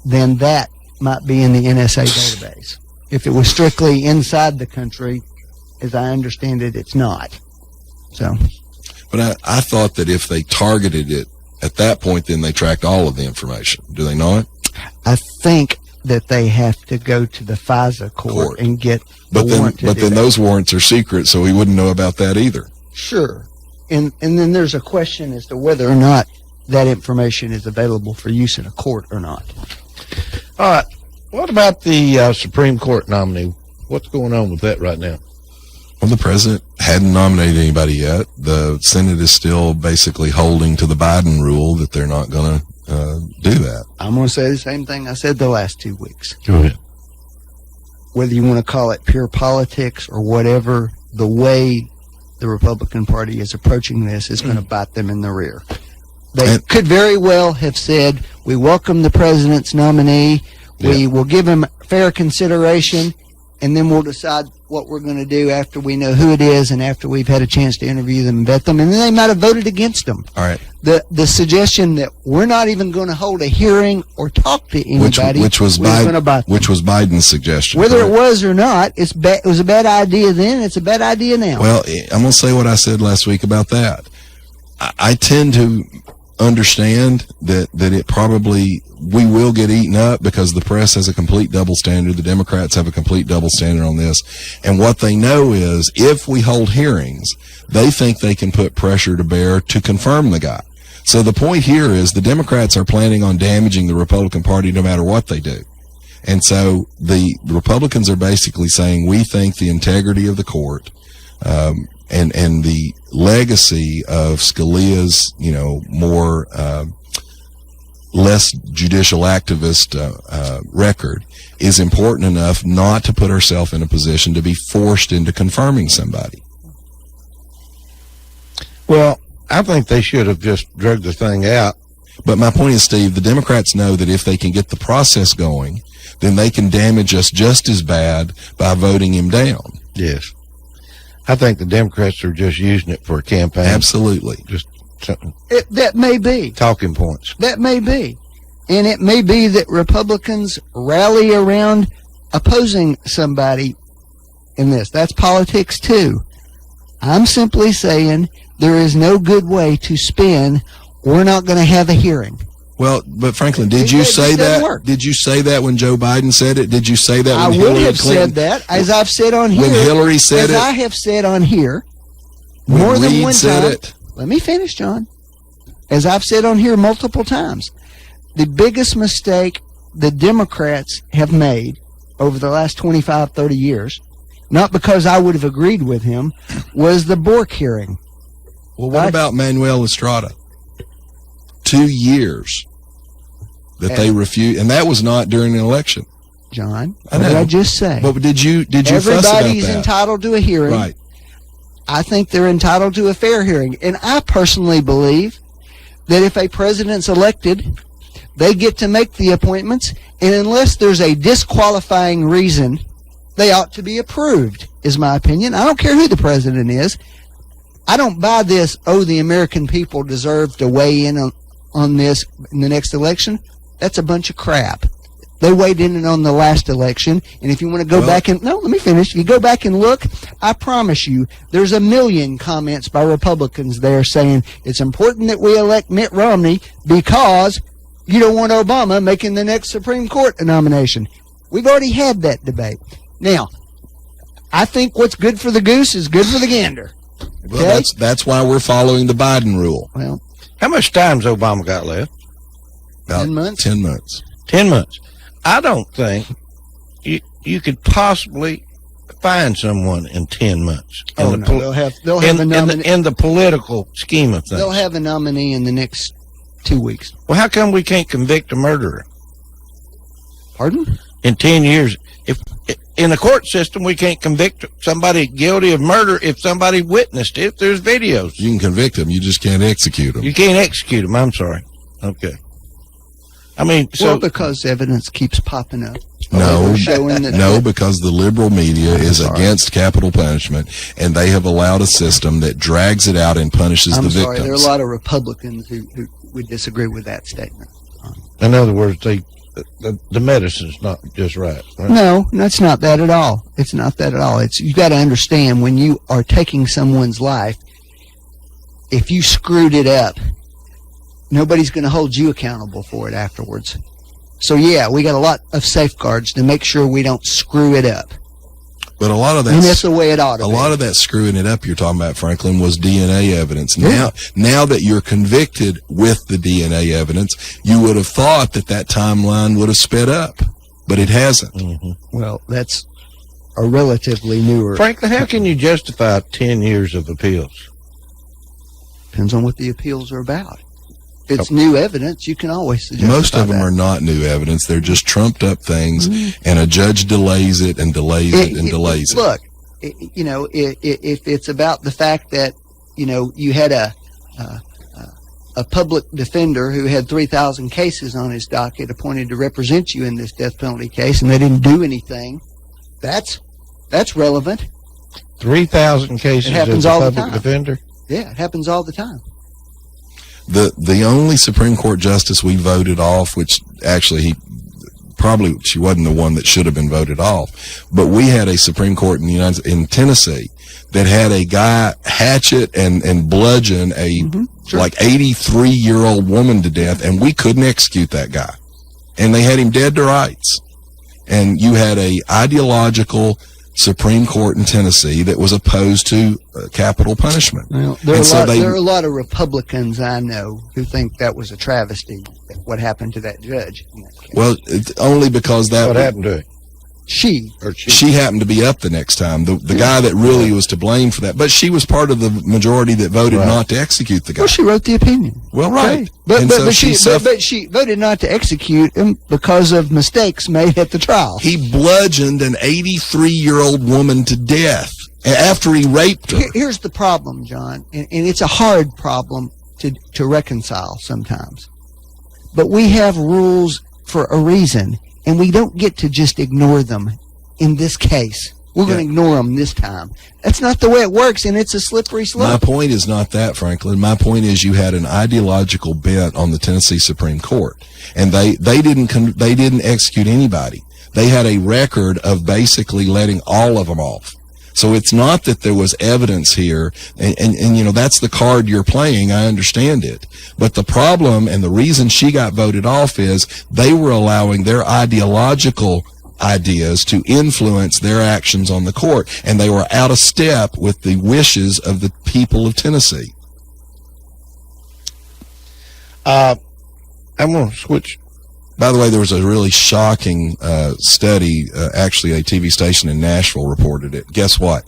Speaker 3: then that might be in the NSA database. If it was strictly inside the country, as I understand it, it's not. So,
Speaker 8: but I thought that if they targeted it at that point, then they tracked all of the information. Do they not?
Speaker 3: I think that they have to go to the FISA court and get the warrant to do
Speaker 8: then
Speaker 3: that.
Speaker 8: Those warrants are secret, so we wouldn't know about that either.
Speaker 3: Sure. And then there's a question as to whether or not that information is available for use in a court or not.
Speaker 7: All right. What about the Supreme Court nominee? What's going on with that right now?
Speaker 8: Well, the president hadn't nominated anybody yet. The Senate is still basically holding to the Biden rule that they're not going to do that.
Speaker 3: I'm going to say the same thing I said the last 2 weeks.
Speaker 7: Go ahead.
Speaker 3: Whether you want to call it pure politics or whatever, the way the Republican Party is approaching this is going to bite them in the rear. They could very well have said, we welcome the president's nominee, we will give him fair consideration, and then we'll decide what we're going to do after we know who it is and after we've had a chance to interview them and vet them, and then they might have voted against them.
Speaker 8: All right.
Speaker 3: The suggestion that we're not even going to hold a hearing or talk to anybody
Speaker 8: which was Biden's suggestion.
Speaker 3: Whether it was or not, it was a bad idea then, it's a bad idea now.
Speaker 8: Well, I'm going to say what I said last week about that. I tend to understand that it probably, we will get eaten up because the press has a complete double standard. The Democrats have a complete double standard on this. And what they know is if we hold hearings, they think they can put pressure to bear to confirm the guy. So the point here is the Democrats are planning on damaging the Republican Party no matter what they do. And so the Republicans are basically saying, we think the integrity of the court, and the legacy of Scalia's, more, less judicial activist, record is important enough not to put herself in a position to be forced into confirming somebody.
Speaker 7: Well, I think they should have just dragged the thing out.
Speaker 8: But my point is, Steve, the Democrats know that if they can get the process going, then they can damage us just as bad by voting him down.
Speaker 7: Yes. I think the Democrats are just using it for a campaign.
Speaker 8: Absolutely.
Speaker 7: Just something.
Speaker 3: That may be.
Speaker 7: Talking points.
Speaker 3: That may be. And it may be that Republicans rally around opposing somebody in this. That's politics too. I'm simply saying there is no good way to spin, we're not going to have a hearing.
Speaker 8: Well, but Franklin, did you say that? Did you say that when Joe Biden said it? Did you say that when Hillary Clinton?
Speaker 3: I would have said that, as I've said on here.
Speaker 8: When Hillary said it?
Speaker 3: As I have said on here, more than one time. Let me finish, John. As I've said on here multiple times, the biggest mistake the Democrats have made over the last 25, 30 years, not because I would have agreed with him, was the Bork hearing.
Speaker 8: Well, what about Manuel Estrada? 2 years that they refused, and that was not during an election.
Speaker 3: John, what did I just say?
Speaker 8: But did you fuss about that?
Speaker 3: Everybody's entitled to a hearing.
Speaker 8: Right.
Speaker 3: I think they're entitled to a fair hearing. And I personally believe that if a president's elected, they get to make the appointments, and unless there's a disqualifying reason, they ought to be approved, is my opinion. I don't care who the president is. I don't buy this, the American people deserve to weigh in on this in the next election. That's a bunch of crap. They weighed in on the last election, and if you want to go back and... No, let me finish. If you go back and look, I promise you, there's 1 million comments by Republicans there saying it's important that we elect Mitt Romney because you don't want Obama making the next Supreme Court nomination. We've already had that debate. Now, I think what's good for the goose is good for the gander.
Speaker 8: Well, that's why we're following the Biden rule.
Speaker 3: Well,
Speaker 7: how much time's Obama got left?
Speaker 8: About
Speaker 3: 10 months.
Speaker 8: 10 months.
Speaker 7: 10 months. I don't think you could possibly find someone in 10 months.
Speaker 3: Oh, no. They'll have a nominee.
Speaker 7: In the political scheme of things.
Speaker 3: They'll have a nominee in the next 2 weeks.
Speaker 7: Well, how come we can't convict a murderer?
Speaker 3: Pardon?
Speaker 7: In 10 years. If in the court system, we can't convict somebody guilty of murder if somebody witnessed it. If there's videos.
Speaker 8: You can convict them. You just can't execute them.
Speaker 7: You can't execute them. I'm sorry. Okay. I mean,
Speaker 3: well, because evidence keeps popping up.
Speaker 8: No, because the liberal media is against capital punishment, and they have allowed a system that drags it out and punishes the victims.
Speaker 3: There are a lot of Republicans who would disagree with that statement.
Speaker 7: In other words, the medicine's not just right.
Speaker 3: No, it's not that at all. It's not that at all. You got to understand, when you are taking someone's life, if you screwed it up, nobody's going to hold you accountable for it afterwards. So, yeah, we got a lot of safeguards to make sure we don't screw it up.
Speaker 8: But a lot of that,
Speaker 3: and that's the way it ought to be.
Speaker 8: A lot of that screwing it up you're talking about, Franklin, was DNA evidence. Now that you're convicted with the DNA evidence, you would have thought that timeline would have sped up, but it hasn't.
Speaker 3: Mm-hmm. Well, that's a relatively newer.
Speaker 7: Franklin, how can you justify 10 years of appeals?
Speaker 3: Depends on what the appeals are about. If it's new evidence, you can always suggest.
Speaker 8: Most of them are not new evidence. They're just trumped up things, and a judge delays it and delays it and delays it.
Speaker 3: Look, if it's about the fact that, you had a public defender who had 3,000 cases on his docket appointed to represent you in this death penalty case, and they didn't do anything, that's relevant.
Speaker 7: 3,000 cases as a public defender?
Speaker 3: Yeah, it happens all the time.
Speaker 8: The only Supreme Court justice we voted off, which actually she wasn't the one that should have been voted off, but we had a Supreme Court in Tennessee that had a guy hatchet and bludgeon a like 83-year-old woman to death, and we couldn't execute that guy, and they had him dead to rights. And you had a ideological Supreme Court in Tennessee that was opposed to capital punishment.
Speaker 3: Well, there are a lot of Republicans I know who think that was a travesty, what happened to that judge.
Speaker 8: Well, it's only because
Speaker 7: what happened to her?
Speaker 8: She happened to be up the next time. The guy that really was to blame for that. But she was part of the majority that voted not to execute the guy.
Speaker 3: Well, she wrote the opinion.
Speaker 8: Well, right.
Speaker 3: But she voted not to execute him because of mistakes made at the trial.
Speaker 8: He bludgeoned an 83-year-old woman to death after he raped her.
Speaker 3: Here's the problem, John, and it's a hard problem to reconcile sometimes. But we have rules for a reason, and we don't get to just ignore them in this case. We're going to ignore them this time. That's not the way it works, and it's a slippery slope.
Speaker 8: My point is not that, Franklin. My point is you had an ideological bent on the Tennessee Supreme Court, and they didn't execute anybody. They had a record of basically letting all of them off. So it's not that there was evidence here, and that's the card you're playing. I understand it. But the problem and the reason she got voted off is they were allowing their ideological ideas to influence their actions on the court, and they were out of step with the wishes of the people of Tennessee.
Speaker 7: I'm going to switch.
Speaker 8: By the way, there was a really shocking study, actually a TV station in Nashville reported it. Guess what?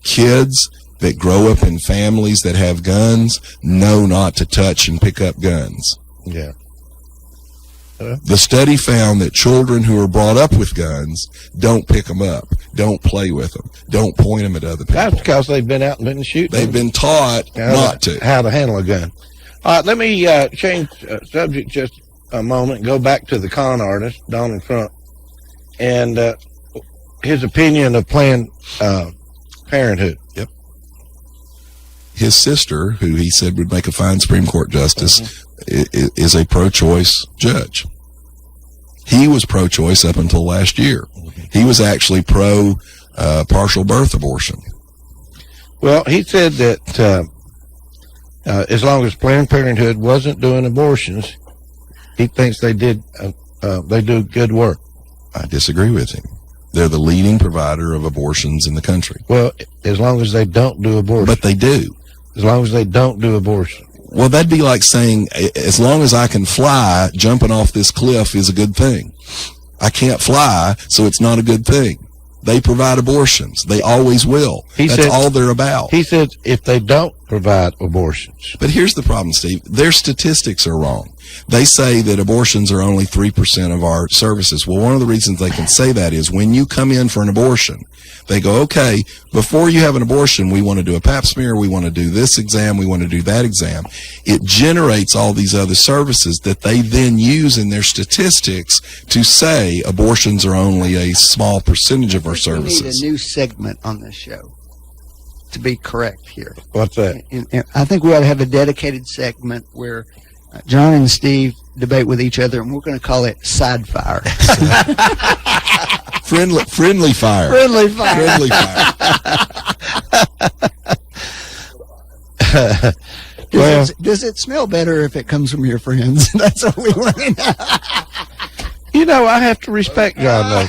Speaker 8: Kids that grow up in families that have guns know not to touch and pick up guns.
Speaker 7: Yeah.
Speaker 8: The study found that children who are brought up with guns don't pick them up, don't play with them, don't point them at other people.
Speaker 7: That's because they've been out and been shooting.
Speaker 8: They've been taught not to.
Speaker 7: How to handle a gun. All right, let me change subject just a moment and go back to the con artist, Donald Trump, and his opinion of Planned Parenthood.
Speaker 8: Yep. His sister, who he said would make a fine Supreme Court justice, is a pro-choice judge. He was pro-choice up until last year. He was actually pro-partial birth abortion.
Speaker 7: Well, he said that as long as Planned Parenthood wasn't doing abortions, he thinks they do good work.
Speaker 8: I disagree with him. They're the leading provider of abortions in the country.
Speaker 7: Well, as long as they don't do abortion.
Speaker 8: But they do.
Speaker 7: As long as they don't do abortion.
Speaker 8: Well, that'd be like saying, as long as I can fly, jumping off this cliff is a good thing. I can't fly, so it's not a good thing. They provide abortions. They always will. That's all they're about.
Speaker 7: He said if they don't provide abortions.
Speaker 8: But here's the problem, Steve. Their statistics are wrong. They say that abortions are only 3% of our services. Well, one of the reasons they can say that is when you come in for an abortion, they go, okay, before you have an abortion, we want to do a pap smear, we want to do this exam, we want to do that exam. It generates all these other services that they then use in their statistics to say abortions are only a small percentage of our services.
Speaker 3: We need a new segment on this show to be correct here.
Speaker 7: What's that?
Speaker 3: And I think we ought to have a dedicated segment where John and Steve debate with each other, and we're going to call it Side Fire.
Speaker 8: Friendly fire.
Speaker 3: Friendly fire.
Speaker 8: Friendly fire.
Speaker 3: Does it smell better if it comes from your friends? That's what we want to know.
Speaker 7: You know, I have to respect John, though.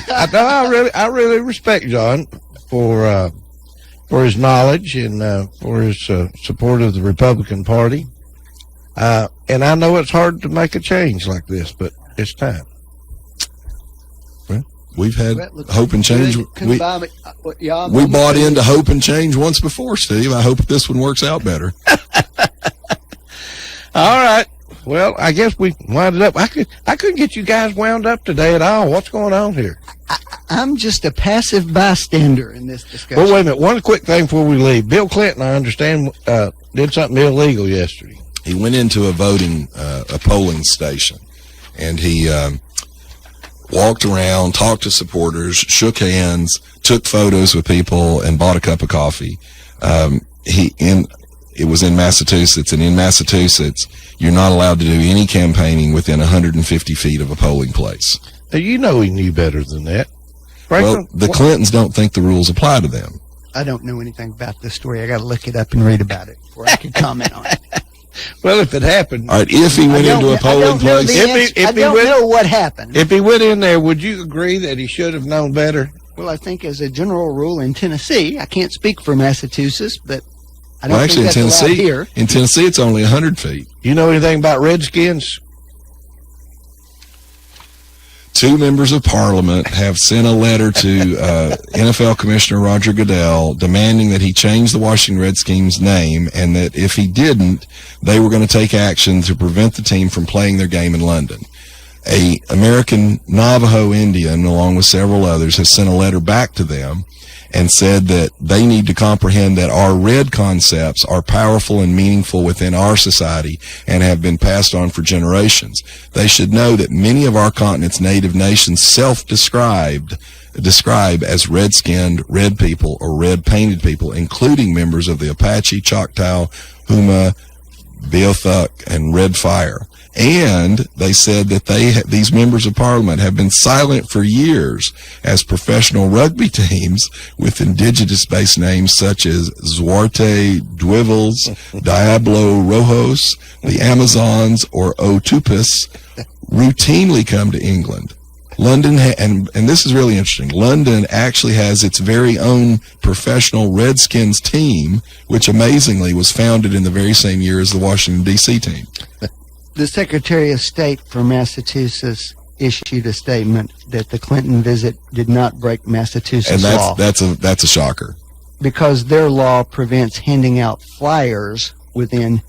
Speaker 7: I really respect John. for his knowledge and for his support of the Republican Party. And I know it's hard to make a change like this, but it's time.
Speaker 8: Well, we've had hope and change. We bought
Speaker 3: bought
Speaker 8: into hope and change once before, Steve. I hope this one works out better.
Speaker 7: All right. Well, I guess we wound it up. I couldn't get you guys wound up today at all. What's going on here?
Speaker 3: I'm just a passive bystander in this discussion.
Speaker 7: Well, wait a minute. One quick thing before we leave. Bill Clinton, I understand, did something illegal yesterday.
Speaker 8: He went into a polling station, and he walked around, talked to supporters, shook hands, took photos with people, and bought a cup of coffee. It was in Massachusetts, and in Massachusetts, you're not allowed to do any campaigning within 150 feet of a polling place.
Speaker 7: Now, you know he knew better than that.
Speaker 8: Well, the Clintons don't think the rules apply to them.
Speaker 3: I don't know anything about this story. I got to look it up and read about it before I can comment on it.
Speaker 7: Well, if it happened.
Speaker 8: All right, if he went into a polling place.
Speaker 3: I don't know what happened.
Speaker 7: If he went in there, would you agree that he should have known better?
Speaker 3: Well, I think as a general rule in Tennessee, I can't speak for Massachusetts, but I don't
Speaker 8: actually,
Speaker 3: think that's allowed here.
Speaker 8: In Tennessee, it's only 100 feet.
Speaker 7: You know anything about Redskins?
Speaker 8: 2 members of Parliament have sent a letter to NFL Commissioner Roger Goodell demanding that he change the Washington Redskins name, and that if he didn't, they were going to take action to prevent the team from playing their game in London. A American Navajo Indian, along with several others, has sent a letter back to them and said that they need to comprehend that our red concepts are powerful and meaningful within our society and have been passed on for generations. They should know that many of our continent's native nations describe as red-skinned, red people, or red-painted people, including members of the Apache, Choctaw, Huma, Beothuk, and Red Fire. And they said that these members of Parliament have been silent for years as professional rugby teams with indigenous-based names such as Zwarte Duivels, Diablo Rojos, the Amazons, or Otupis routinely come to England. London, and this is really interesting, London actually has its very own professional Redskins team, which amazingly was founded in the very same year as the Washington, D.C. team.
Speaker 3: The Secretary of State for Massachusetts issued a statement that the Clinton visit did not break Massachusetts law.
Speaker 8: And that's a shocker.
Speaker 3: Because their law prevents handing out flyers within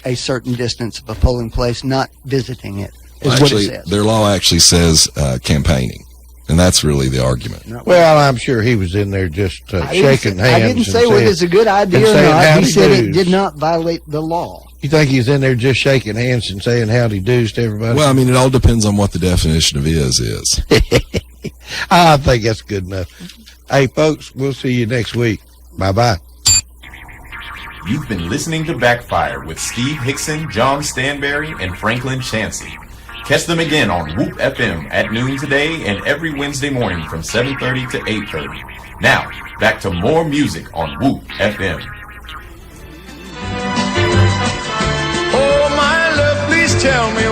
Speaker 3: a certain distance of a polling place, not visiting it, is what it says.
Speaker 8: Their law actually says campaigning. And that's really the argument.
Speaker 7: Well, I'm sure he was in there just shaking hands.
Speaker 3: I didn't say whether it's a good idea or not. He said it did not violate the law.
Speaker 7: You think he's in there just shaking hands and saying howdy doos to everybody?
Speaker 8: Well, I mean, it all depends on what the definition of is.
Speaker 7: I think that's good enough. Hey, folks, we'll see you next week. Bye-bye.
Speaker 6: You've been listening to Backfire with Steve Hickson, John Stanberry, and Franklin Chansey. Catch them again on Whoop FM at noon today and every Wednesday morning from 7:30 to 8:30. Now, back to more music on Whoop FM.
Speaker 10: Oh, my love, please tell me